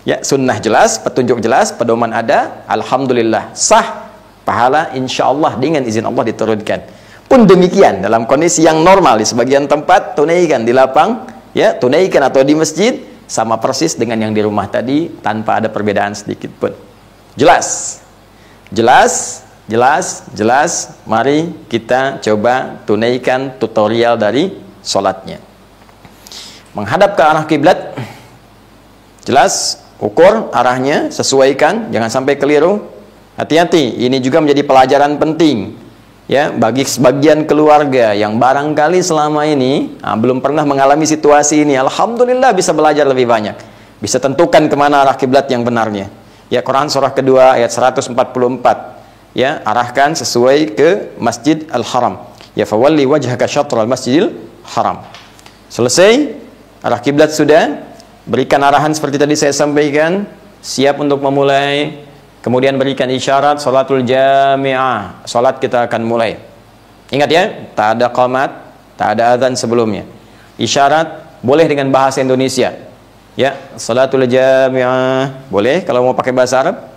A: Ya, sunnah jelas, petunjuk jelas, pedoman ada, alhamdulillah, sah, pahala insya Allah dengan izin Allah diturunkan. Pun demikian, dalam kondisi yang normal, di sebagian tempat, tunaikan di lapang, ya, tunaikan atau di masjid, sama persis dengan yang di rumah tadi, tanpa ada perbedaan sedikit pun. Jelas? Jelas? Jelas, jelas. Mari kita coba tunaikan tutorial dari sholatnya. Menghadap ke arah kiblat, jelas, ukur arahnya, sesuaikan, jangan sampai keliru. Hati-hati, ini juga menjadi pelajaran penting, ya, bagi sebagian keluarga yang barangkali selama ini belum pernah mengalami situasi ini. Alhamdulillah bisa belajar lebih banyak, bisa tentukan kemana arah kiblat yang benarnya. Ya, Quran surah kedua ayat 144. Ya, arahkan sesuai ke Masjid Al-Haram. Ya, fawalli wajhaka syatral Masjidil Haram. Selesai, arah kiblat sudah, berikan arahan seperti tadi saya sampaikan, siap untuk memulai, kemudian berikan isyarat salatul jami'ah, salat kita akan mulai. Ingat ya, tak ada qamat, tak ada azan sebelumnya. Isyarat boleh dengan bahasa Indonesia. Ya, salatul jami'ah boleh kalau mau pakai bahasa Arab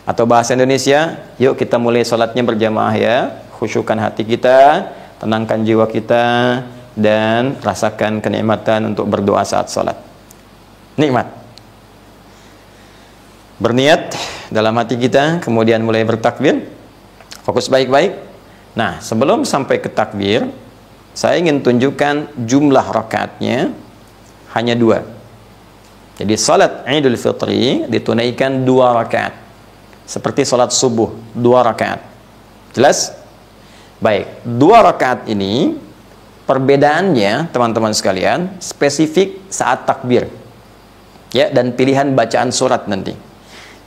A: atau bahasa Indonesia. Yuk kita mulai sholatnya berjamaah ya, khusyukkan hati kita, tenangkan jiwa kita, dan rasakan kenikmatan untuk berdoa saat sholat. Nikmat. Berniat dalam hati kita, kemudian mulai bertakbir, fokus baik-baik. Nah, sebelum sampai ke takbir, saya ingin tunjukkan jumlah rakaatnya hanya 2. Jadi sholat Idul Fitri ditunaikan 2 rakaat. Seperti sholat subuh 2 rakaat. Jelas? Baik, 2 rakaat ini perbedaannya teman-teman sekalian spesifik saat takbir, ya, dan pilihan bacaan surat nanti.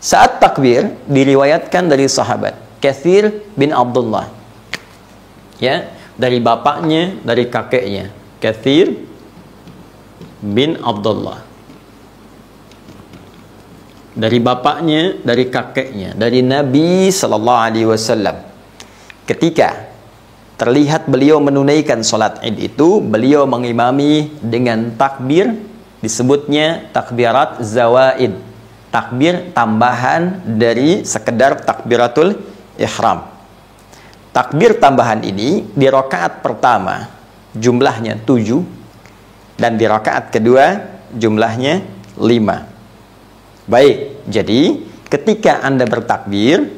A: Saat takbir diriwayatkan dari sahabat Katsir bin Abdullah, ya, dari bapaknya, dari kakeknya, Katsir bin Abdullah, dari bapaknya, dari kakeknya, dari Nabi Sallallahu Alaihi Wasallam. Ketika terlihat beliau menunaikan sholat Id itu, beliau mengimami dengan takbir, disebutnya takbirat zawaid, takbir tambahan dari sekedar takbiratul ihram. Takbir tambahan ini di rakaat pertama jumlahnya 7, dan di rakaat kedua jumlahnya 5. Baik, jadi ketika Anda bertakbir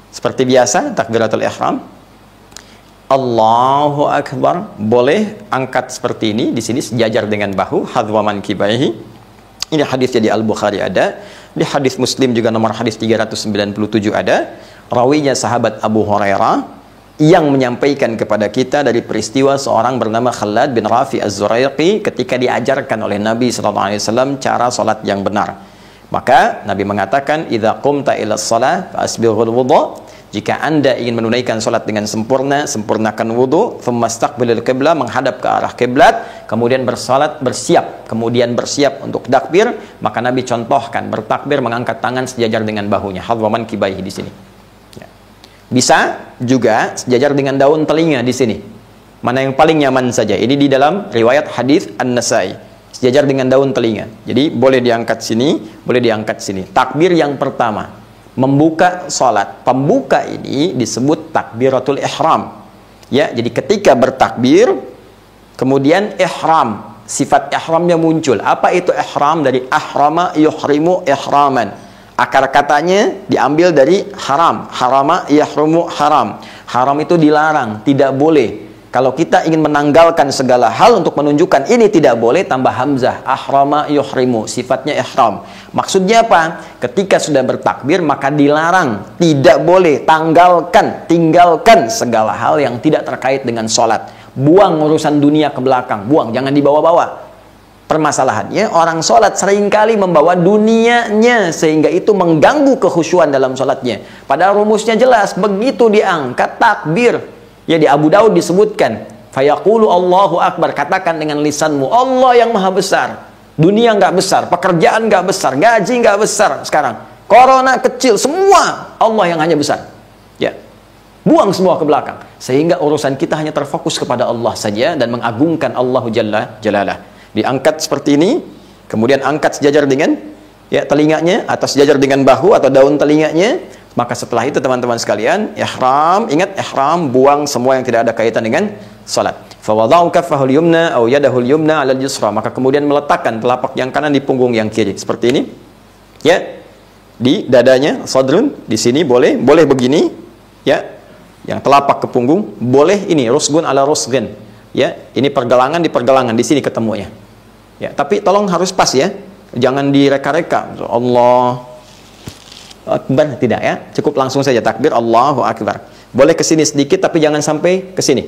A: seperti biasa, takbiratul ihram, Allahu Akbar, boleh angkat seperti ini, di sini sejajar dengan bahu, hadwa mankibaihi. Ini hadisnya di Al-Bukhari ada, di hadis Muslim juga nomor hadis 397 ada. Rawinya sahabat Abu Hurairah yang menyampaikan kepada kita dari peristiwa seorang bernama Khalad bin Rafi Az-Zuraiqi ketika diajarkan oleh Nabi SAW cara salat yang benar. Maka Nabi mengatakan, idza qumta ila shalah fa asbighul wudhu. Jika Anda ingin menunaikan salat dengan sempurna, sempurnakan wudu, thumma istaqbilul qiblah, menghadap ke arah kiblat, kemudian bersalat, kemudian bersiap untuk takbir. Maka Nabi contohkan bertakbir mengangkat tangan sejajar dengan bahunya, hadwa mankibaihi di sini. Ya. Bisa juga sejajar dengan daun telinga di sini. Mana yang paling nyaman saja. Ini di dalam riwayat hadis An-Nasai. Sejajar dengan daun telinga. Jadi boleh diangkat sini, boleh diangkat sini. Takbir yang pertama, membuka salat. Pembuka ini disebut takbiratul ihram. Ya, jadi ketika bertakbir, kemudian ihram, sifat ihramnya muncul. Apa itu ihram? Dari ahrama yuhrimu ihraman. Akar katanya diambil dari haram. Harama yahrumu haram. Haram itu dilarang, tidak boleh. Kalau kita ingin menanggalkan segala hal untuk menunjukkan ini tidak boleh, tambah hamzah, ahrama yuhrimu, sifatnya ihram. Maksudnya apa? Ketika sudah bertakbir maka dilarang, tidak boleh, tinggalkan segala hal yang tidak terkait dengan sholat. Buang urusan dunia ke belakang, buang, jangan dibawa-bawa. Permasalahannya orang sholat seringkali membawa dunianya, sehingga itu mengganggu kekhusyuan dalam sholatnya. Padahal rumusnya jelas, begitu diangkat takbir. Ya, di Abu Daud disebutkan, fayaqulu Allahu Akbar, katakan dengan lisanmu, Allah yang maha besar. Dunia nggak besar, pekerjaan nggak besar, gaji nggak besar sekarang, corona kecil, semua Allah yang hanya besar. Ya, buang semua ke belakang, sehingga urusan kita hanya terfokus kepada Allah saja dan mengagungkan Allahu Jalla Jalalah. Diangkat seperti ini, kemudian angkat sejajar dengan ya telinganya atau sejajar dengan bahu atau daun telinganya. Maka setelah itu teman-teman sekalian, ihram, ingat ihram, buang semua yang tidak ada kaitan dengan salat. Fa wada'u kaffahul yumna aw yadahul yumna 'alal yusra, maka kemudian meletakkan telapak yang kanan di punggung yang kiri seperti ini. Ya. Di dadanya, sadrun, di sini boleh begini, ya. Yang telapak ke punggung, boleh ini rusgun ala rusgin. Ya, ini pergelangan di pergelangan, di sini ketemunya. Ya, tapi tolong harus pas ya. Jangan direka-reka. Allah Akbar, tidak ya, cukup langsung saja takbir Allahu Akbar. Boleh ke sini sedikit tapi jangan sampai ke sini.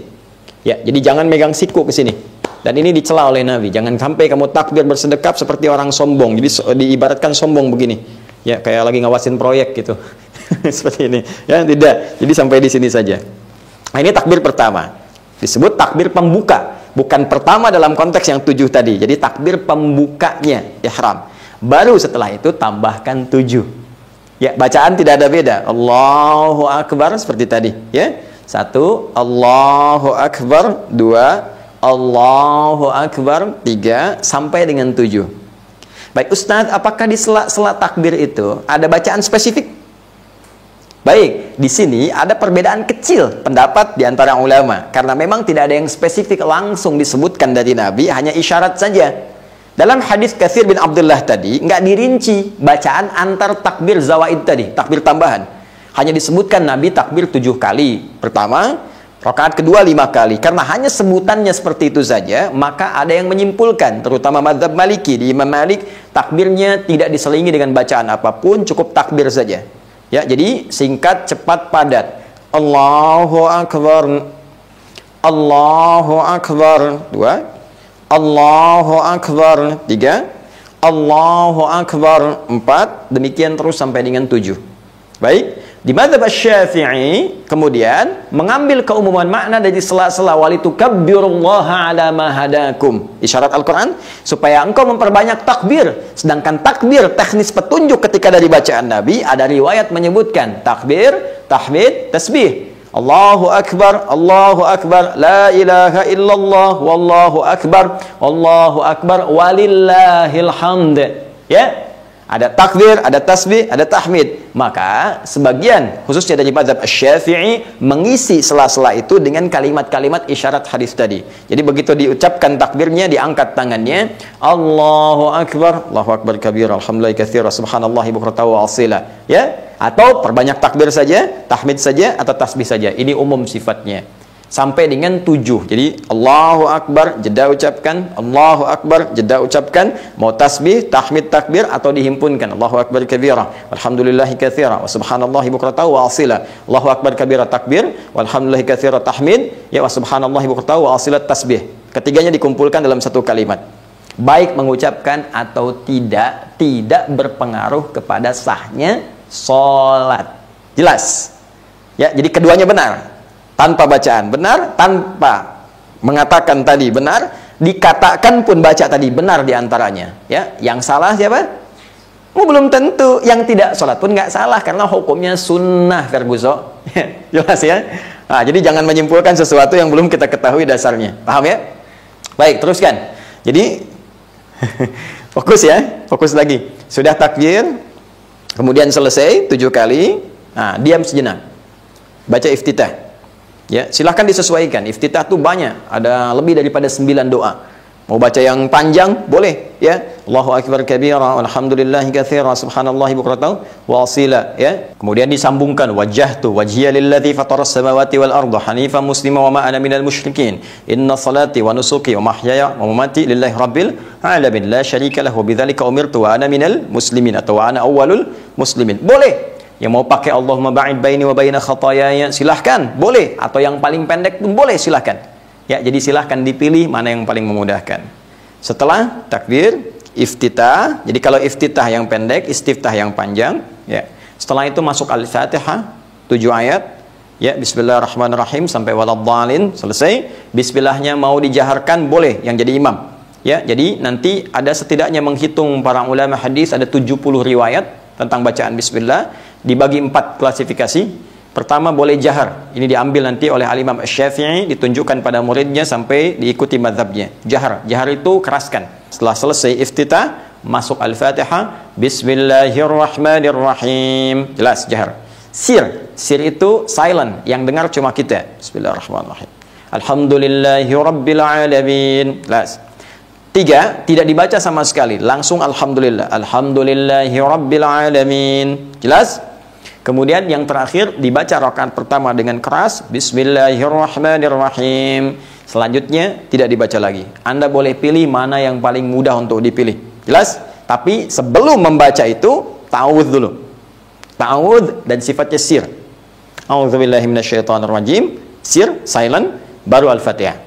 A: Ya, jadi jangan megang siku ke sini. Dan ini dicela oleh Nabi, jangan sampai kamu takbir bersedekap seperti orang sombong. Jadi diibaratkan sombong begini. Ya, kayak lagi ngawasin proyek gitu. Seperti ini. Ya, tidak. Jadi sampai di sini saja. Nah, ini takbir pertama. Disebut takbir pembuka, bukan pertama dalam konteks yang 7 tadi. Jadi takbir pembukanya ihram. Baru setelah itu tambahkan 7. Ya, bacaan tidak ada beda. Allahu Akbar seperti tadi, ya. 1, Allahu Akbar, 2, Allahu Akbar, 3 sampai dengan 7. Baik, Ustadz, apakah di sela-sela takbir itu ada bacaan spesifik? Baik, di sini ada perbedaan kecil pendapat di antara ulama, karena memang tidak ada yang spesifik langsung disebutkan dari Nabi, hanya isyarat saja. Dalam hadis Katsir bin Abdullah tadi, nggak dirinci bacaan antar takbir zawaid tadi, takbir tambahan. Hanya disebutkan Nabi takbir 7 kali. Pertama, rakaat kedua 5 kali. Karena hanya sebutannya seperti itu saja, maka ada yang menyimpulkan, terutama mazhab Maliki, di Imam Malik, takbirnya tidak diselingi dengan bacaan apapun, cukup takbir saja. Ya, jadi singkat, cepat, padat. Allahu Akbar, Allahu Akbar, 2. Allahu Akbar, 3. Allahu Akbar, 4. Demikian terus sampai dengan 7. Baik, di mazhab Asy-Syafi'i kemudian mengambil keumuman makna dari sela-sela walitukabbirullaha ala ma hadakum. Isyarat Al-Qur'an supaya engkau memperbanyak takbir. Sedangkan takbir teknis petunjuk ketika dari bacaan Nabi, ada riwayat menyebutkan takbir, tahmid, tasbih. Allahu Akbar, la ilaha illallah, wallahu akbar, walillahil hamd. Ya, Ada takbir, ada tasbih, ada tahmid. Maka sebagian khususnya dari mazhab Asy-Syafi'i mengisi sela-sela itu dengan kalimat-kalimat isyarat hadis tadi. Jadi begitu diucapkan takbirnya, diangkat tangannya, Allahu Akbar kabira, alhamdulillah katsira, subhanallahi bukratan wa asila. Ya, atau perbanyak takbir saja, tahmid saja, atau tasbih saja. Ini umum sifatnya. Sampai dengan 7. Jadi Allahu Akbar, jeda ucapkan, Allahu Akbar, jeda ucapkan, mau tasbih, tahmid, takbir, atau dihimpunkan. Allahu Akbar kabira, walhamdulillahi katsira, wa subhanallahi bukratan wa asila. Allahu Akbar kabira takbir, walhamdulillahi katsira tahmid, ya wa subhanallahi bukratan wa asila tasbih. Ketiganya dikumpulkan dalam satu kalimat. Baik mengucapkan atau tidak berpengaruh kepada sahnya sholat. Jelas? Ya, jadi keduanya benar. Tanpa bacaan benar, tanpa mengatakan tadi benar, dikatakan pun baca tadi benar diantaranya. Ya, yang salah siapa? Oh, belum tentu. Yang tidak sholat pun nggak salah karena hukumnya sunnah, Ferguso. Jelas ya. Nah, jadi jangan menyimpulkan sesuatu yang belum kita ketahui dasarnya. Paham ya? Baik, teruskan. Jadi fokus ya, fokus lagi. Sudah takbir, kemudian selesai 7 kali. Nah, diam sejenak. Baca iftitah. Ya, silahkan disesuaikan. Iftitah tuh banyak, ada lebih daripada 9 doa. Mau baca yang panjang boleh, ya. Allahu Akbar kabira, walhamdulillahi katsira, subhanallahi bukratan wa asila, ya. Kemudian disambungkan wajjahtu wajhiya lillazi fataras samawati wal arda hanifan muslima wa ma ana minal musyrikin. Inna salati wa nusuki wa mahyaya wa mamati lillahi rabbil alamin la syarika lahu bidzalika umirtu wa ana minal muslimin atau wa ana awwalul muslimin. Boleh. Yang mau pakai Allahumma ba'id baini wa baina khataayaya silahkan, boleh. Atau yang paling pendek pun boleh, silahkan. Ya, jadi silahkan dipilih mana yang paling memudahkan. Setelah takbir, iftitah. Jadi kalau iftitah yang pendek, istiftah yang panjang. Ya. Setelah itu masuk Al-Fatihah 7 ayat. Ya, Bismillahirrahmanirrahim sampai waladhdallin, selesai. Bismillahnya mau dijaharkan boleh yang jadi imam. Ya, jadi nanti ada setidaknya menghitung para ulama hadis ada 70 riwayat tentang bacaan bismillah. Dibagi 4 klasifikasi. Pertama boleh jahar. Ini diambil nanti oleh Al-Imam Asy-Syafi'i, ditunjukkan pada muridnya sampai diikuti mazhabnya. Jahar. Jahar itu keraskan. Setelah selesai iftitah, masuk Al-Fatihah, Bismillahirrahmanirrahim. Jelas jahar. Sir. Sir itu silent, yang dengar cuma kita. Bismillahirrahmanirrahim. Alhamdulillahirabbil alamin. Jelas. 3, tidak dibaca sama sekali, langsung alhamdulillah. Alhamdulillahirabbil alamin. Jelas? Kemudian yang terakhir dibaca rakaat pertama dengan keras, Bismillahirrahmanirrahim. Selanjutnya tidak dibaca lagi. Anda boleh pilih mana yang paling mudah untuk dipilih. Jelas? Tapi sebelum membaca itu ta'awudz dulu. Ta'awudz dan sifatnya sir. A'udzubillahi minasyaitonirrajim. Sir, silent, baru Al-Fatihah.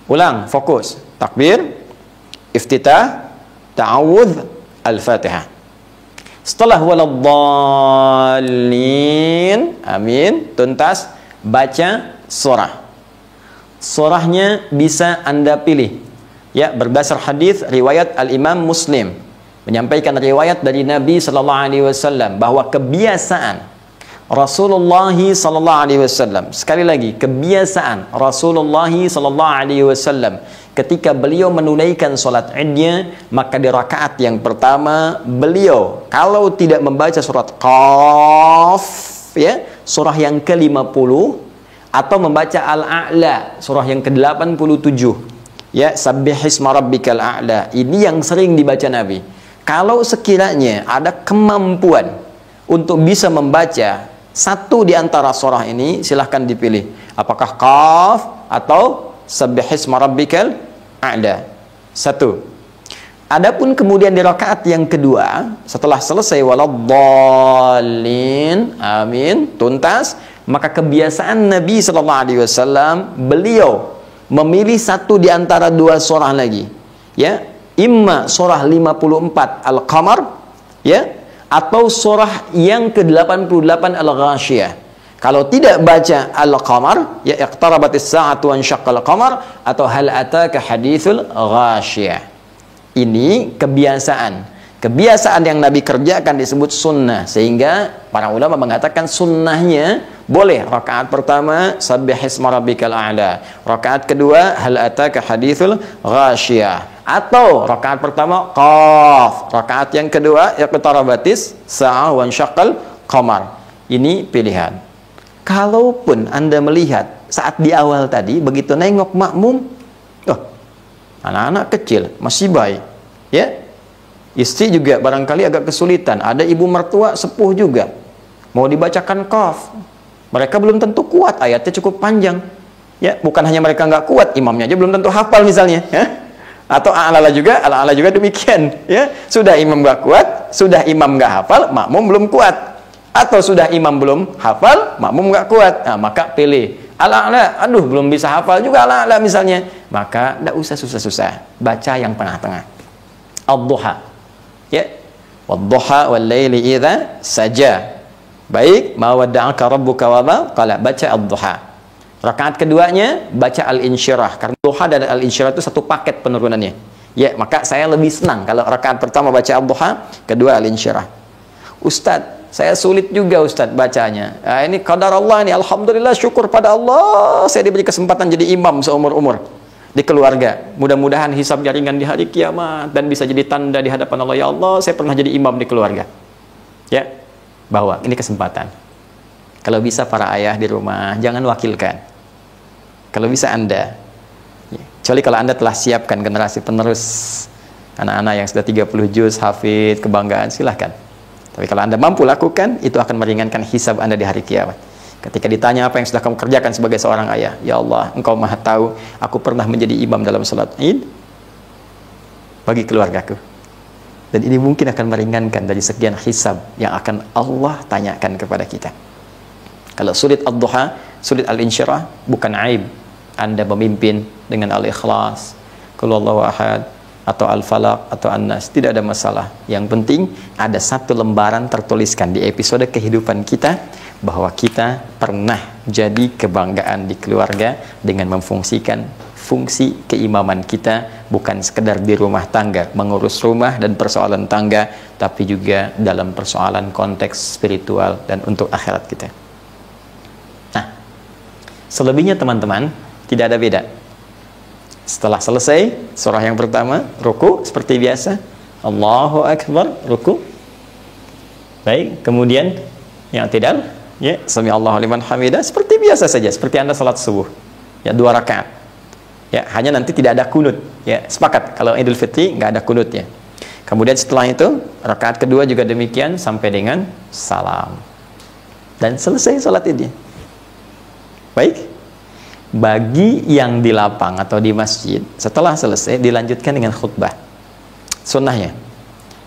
A: Ulang, fokus. Takbir, iftitah, ta'awudz, Al-Fatihah. Setelah waladhdallin, amin, tuntas, baca surah. Surahnya bisa Anda pilih. Ya, berdasar hadis riwayat Al-Imam Muslim menyampaikan riwayat dari Nabi sallallahu alaihi wasallam bahwa kebiasaan Rasulullah sallallahu alaihi wasallam, sekali lagi, kebiasaan Rasulullah sallallahu alaihi wasallam ketika beliau menunaikan salat Idnya, maka di rakaat yang pertama beliau kalau tidak membaca surat Qaf, ya, surah yang ke-50, atau membaca Al-A'la, surah yang ke-87, ya, Sabbihisma rabbikal a'la. Ini yang sering dibaca Nabi. Kalau sekiranya ada kemampuan untuk bisa membaca satu di antara surah ini, silahkan dipilih. Apakah Qaf atau Sabbihisma rabbikal a'la. Satu. Adapun kemudian di rakaat yang kedua, setelah selesai waladhdallin, amin, tuntas, maka kebiasaan Nabi sallallahu alaihi wasallam beliau memilih satu di antara 2 surah lagi. Ya, imma surah 54 Al-Qamar, ya, atau surah yang ke-88 Al-Ghasyiyah. Kalau tidak baca Al-Qamar, ya, iqtarabatis sa'atu wa ansyaqqal qamar, atau hal ataka haditsul ghasyiyah. Ini kebiasaan. Kebiasaan yang Nabi kerjakan disebut sunnah, sehingga para ulama mengatakan sunnahnya boleh rakaat pertama Sabbihisma rabbikal a'la, rakaat kedua hal ataka haditsul ghasyiyah, Atau rakaat pertama qaf, rakaat yang kedua iqtarabatis sa'ah wa syaqqal qamar. Ini pilihan. Kalaupun Anda melihat saat di awal tadi begitu nengok makmum, oh, anak-anak kecil masih baik, ya. Istri juga barangkali agak kesulitan, ada ibu mertua sepuh juga. Mau dibacakan qaf, mereka belum tentu kuat, ayatnya cukup panjang. Ya, bukan hanya mereka nggak kuat, imamnya aja belum tentu hafal misalnya, ya. Atau ala-ala juga demikian, ya. Sudah imam nggak kuat, sudah imam nggak hafal, makmum belum kuat. Atau sudah imam belum hafal, makmum nggak kuat. Nah, maka pilih ala-ala, aduh belum bisa hafal juga ala-ala misalnya. Maka nggak usah susah-susah, baca yang tengah-tengah. Ad-duha, ya. Wad-duha wal-laili idza saja. Baik, ma wadda'aka rabbuka wa ma qala, baca ad-duha. Rakaat keduanya baca al-insyirah, karena duha dan al-insyirah itu satu paket penurunannya. Ya, maka saya lebih senang kalau rakaat pertama baca ad-duha, kedua al-insyirah. Ustadz, saya sulit juga Ustadz bacanya. Nah, ini qadar Allah ini, alhamdulillah, syukur pada Allah saya diberi kesempatan jadi imam seumur-umur di keluarga. Mudah-mudahan hisab jaringan di hari kiamat dan bisa jadi tanda di hadapan Allah, ya Allah saya pernah jadi imam di keluarga. Ya, bawa, ini kesempatan. Kalau bisa para ayah di rumah jangan wakilkan. Kalau bisa Anda, ya, kecuali kalau Anda telah siapkan generasi penerus anak-anak yang sudah 30 juz hafid, kebanggaan, silahkan. Tapi kalau Anda mampu lakukan, itu akan meringankan hisab Anda di hari kiamat. Ketika ditanya apa yang sudah kamu kerjakan sebagai seorang ayah, ya Allah, Engkau Maha Tahu, aku pernah menjadi imam dalam salat Id bagi keluargaku. Dan ini mungkin akan meringankan dari sekian hisab yang akan Allah tanyakan kepada kita. Kalau sulit ad-duha, sulit al-insyirah, bukan aib. Anda memimpin dengan al-ikhlas, qul huwallahu ahad, atau al-falaq atau an-nas, tidak ada masalah. Yang penting ada satu lembaran tertuliskan di episode kehidupan kita bahwa kita pernah jadi kebanggaan di keluarga dengan memfungsikan fungsi keimaman kita, bukan sekedar di rumah tangga mengurus rumah dan persoalan tangga, tapi juga dalam persoalan konteks spiritual dan untuk akhirat kita. Nah, selebihnya teman-teman tidak ada beda. Setelah selesai surah yang pertama, ruku seperti biasa, Allahu Akbar, ruku. Baik, kemudian yang tidak, ya, sami Allahu liman hamidah, seperti biasa saja, seperti Anda salat subuh, ya, 2 rakaat. Ya, hanya nanti tidak ada kunut, ya, sepakat. Kalau Idul Fitri nggak ada kunut, ya. Kemudian setelah itu rakaat kedua juga demikian sampai dengan salam dan selesai salat ini. Baik. Bagi yang di lapang atau di masjid, setelah selesai dilanjutkan dengan khutbah sunnahnya,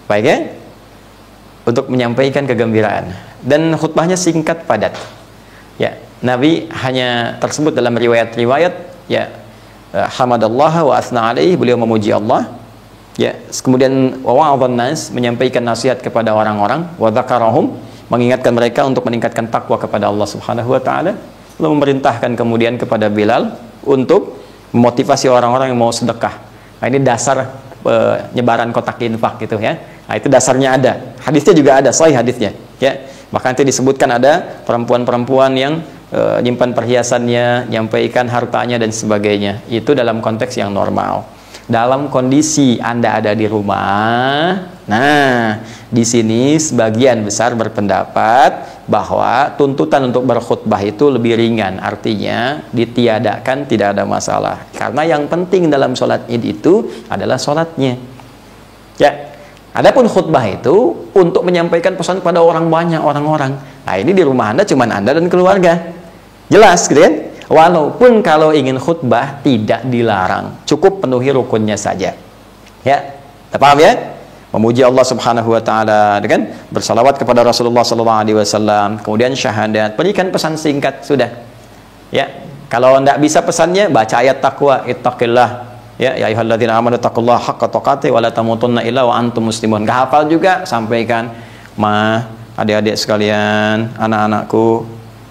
A: baik, ya, untuk menyampaikan kegembiraan, dan khutbahnya singkat padat, ya. Nabi hanya tersebut dalam riwayat-riwayat, ya, hamadallah wa asna alaihi, beliau memuji Allah, ya, kemudian wa wa'adhan nas, menyampaikan nasihat kepada orang-orang, wa dzakarahum, mengingatkan mereka untuk meningkatkan takwa kepada Allah Subhanahu wa taala. Lalu memerintahkan kemudian kepada Bilal untuk memotivasi orang-orang yang mau sedekah. Nah, ini dasar penyebaran kotak infak gitu, ya. Nah, itu dasarnya ada. Hadisnya juga ada, sahih hadisnya, ya. Bahkan nanti disebutkan ada perempuan-perempuan yang nyimpan perhiasannya, nyampaikan hartanya dan sebagainya. Itu dalam konteks yang normal. Dalam kondisi Anda ada di rumah, nah, di sini sebagian besar berpendapat bahwa tuntutan untuk berkhutbah itu lebih ringan, artinya ditiadakan, tidak ada masalah. Karena yang penting dalam sholat Id itu adalah sholatnya. Ya, adapun khutbah itu untuk menyampaikan pesan kepada orang banyak, orang-orang. Nah, ini di rumah Anda cuma Anda dan keluarga. Jelas, gitu kan? Walaupun kalau ingin khutbah tidak dilarang, cukup penuhi rukunnya saja. Ya, paham, ya? Memuji Allah Subhanahu wa taala dengan bersalawat kepada Rasulullah sallallahu alaihi wasallam, kemudian syahadat, berikan pesan singkat, sudah. Ya, kalau tidak bisa pesannya, baca ayat takwa, ittaqillah. Ya, ya ayyuhalladzina amanu taqullaha haqqa tuqatih wa la tamutunna illa wa antum muslimun. Enggak hafal juga, sampaikan, "Ma, adik-adik sekalian, anak-anakku,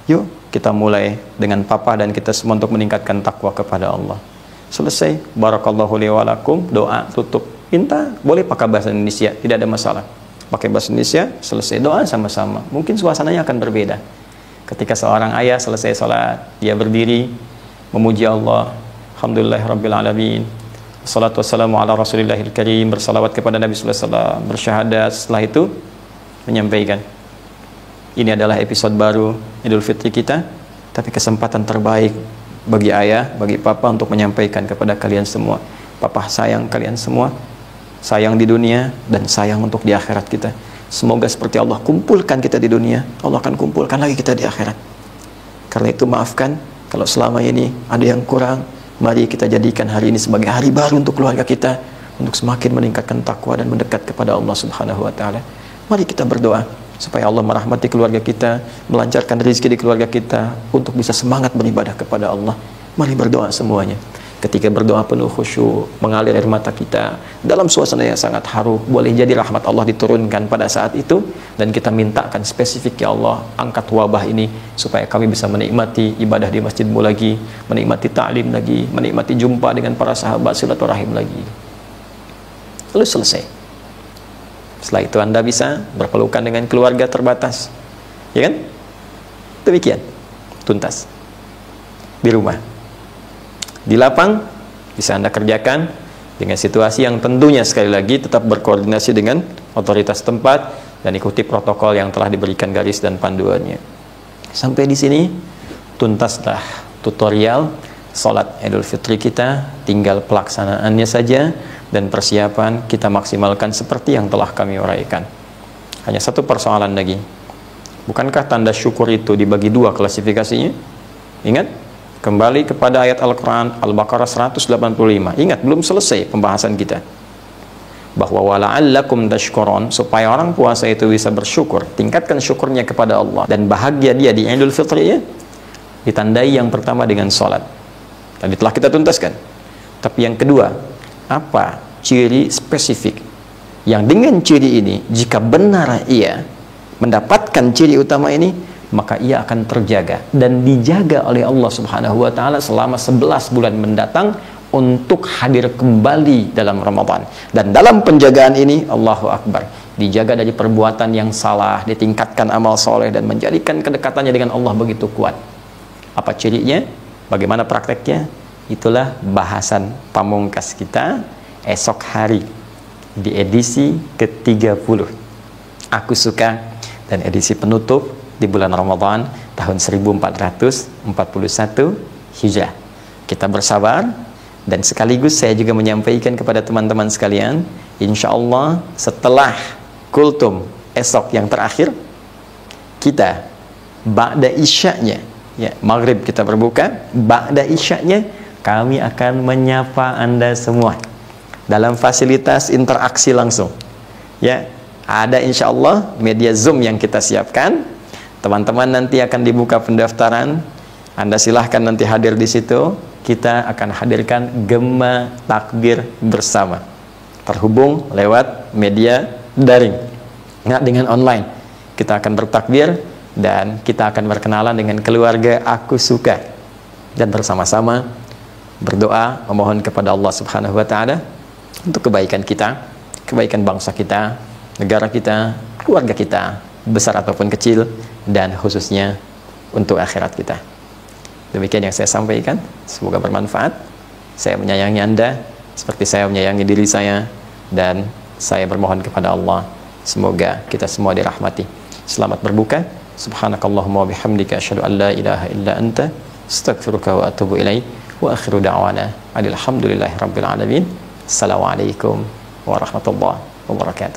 A: yuk kita mulai dengan papa dan kita semua untuk meningkatkan takwa kepada Allah." Selesai, barakallahu li wa lakum, doa, tutup. Minta, boleh pakai bahasa Indonesia, tidak ada masalah. Pakai bahasa Indonesia, selesai, doa sama-sama. Mungkin suasananya akan berbeda. Ketika seorang ayah selesai sholat, dia berdiri, memuji Allah, alhamdulillahirabbil alamin, Salatu wassalamu ala Rasulillahil Karim, bersalawat kepada Nabi sallallahu alaihi wasallam, bersyahadat. Setelah itu menyampaikan, ini adalah episode baru Idul Fitri kita, tapi kesempatan terbaik bagi ayah, bagi papa untuk menyampaikan kepada kalian semua. Papa sayang kalian semua, sayang di dunia dan sayang untuk di akhirat kita. Semoga seperti Allah kumpulkan kita di dunia, Allah akan kumpulkan lagi kita di akhirat. Karena itu maafkan kalau selama ini ada yang kurang. Mari kita jadikan hari ini sebagai hari baru untuk keluarga kita, untuk semakin meningkatkan takwa dan mendekat kepada Allah Subhanahu wa taala. Mari kita berdoa supaya Allah merahmati keluarga kita, melancarkan rezeki di keluarga kita untuk bisa semangat beribadah kepada Allah. Mari berdoa semuanya. Ketika berdoa penuh khusyuk, mengalir air mata kita dalam suasana yang sangat haru, boleh jadi rahmat Allah diturunkan pada saat itu, dan kita mintakan spesifik, ya Allah, angkat wabah ini supaya kami bisa menikmati ibadah di masjidmu lagi, menikmati ta'lim lagi, menikmati jumpa dengan para sahabat, silaturahim lagi. Lalu selesai. Setelah itu Anda bisa berpelukan dengan keluarga terbatas, ya kan? Demikian, tuntas di rumah. Di lapang bisa Anda kerjakan dengan situasi yang tentunya sekali lagi tetap berkoordinasi dengan otoritas tempat dan ikuti protokol yang telah diberikan garis dan panduannya. Sampai di sini tuntaslah tutorial salat Idul Fitri kita, tinggal pelaksanaannya saja dan persiapan kita maksimalkan seperti yang telah kami uraikan. Hanya satu persoalan lagi. Bukankah tanda syukur itu dibagi dua klasifikasinya? Ingat? Kembali kepada ayat Al-Quran Al-Baqarah 185. Ingat, belum selesai pembahasan kita, bahwa wala'allakum tashkurun, supaya orang puasa itu bisa bersyukur, tingkatkan syukurnya kepada Allah dan bahagia dia di Idul Fitri ya, ditandai yang pertama dengan sholat. Tadi telah kita tuntaskan. Tapi yang kedua, apa ciri spesifik yang dengan ciri ini, jika benar ia mendapatkan ciri utama ini, maka ia akan terjaga dan dijaga oleh Allah Subhanahu wa taala selama 11 bulan mendatang untuk hadir kembali dalam Ramadan. Dan dalam penjagaan ini, Allahu Akbar, dijaga dari perbuatan yang salah, ditingkatkan amal soleh dan menjadikan kedekatannya dengan Allah begitu kuat. Apa cirinya? Bagaimana prakteknya? Itulah bahasan pamungkas kita esok hari di edisi ke-30 Aku Suka, dan edisi penutup di bulan Ramadan tahun 1441 Hijrah. Kita bersabar, dan sekaligus saya juga menyampaikan kepada teman-teman sekalian, insya Allah setelah kultum esok yang terakhir, kita ba'da isya'nya, ya, maghrib kita berbuka, ba'da isya'nya kami akan menyapa Anda semua dalam fasilitas interaksi langsung. Ya, ada insya Allah media Zoom yang kita siapkan. Teman-teman, nanti akan dibuka pendaftaran. Anda silahkan nanti hadir di situ. Kita akan hadirkan gema takbir bersama, terhubung lewat media daring, nggak dengan online. Kita akan bertakbir dan kita akan berkenalan dengan keluarga Aku Suka, dan bersama-sama berdoa memohon kepada Allah Subhanahu wa taala untuk kebaikan kita, kebaikan bangsa kita, negara kita, keluarga kita, besar ataupun kecil, dan khususnya untuk akhirat kita. Demikian yang saya sampaikan, semoga bermanfaat. Saya menyayangi Anda seperti saya menyayangi diri saya, dan saya bermohon kepada Allah semoga kita semua dirahmati. Selamat berbuka. Subhanakallahumma wa bihamdika asyhadu an la ilaha illa anta astaghfiruka wa atubu ilaik. Wa akhiru da'wana alhamdulillahi rabbil alamin. Assalamualaikum warahmatullahi wabarakatuh.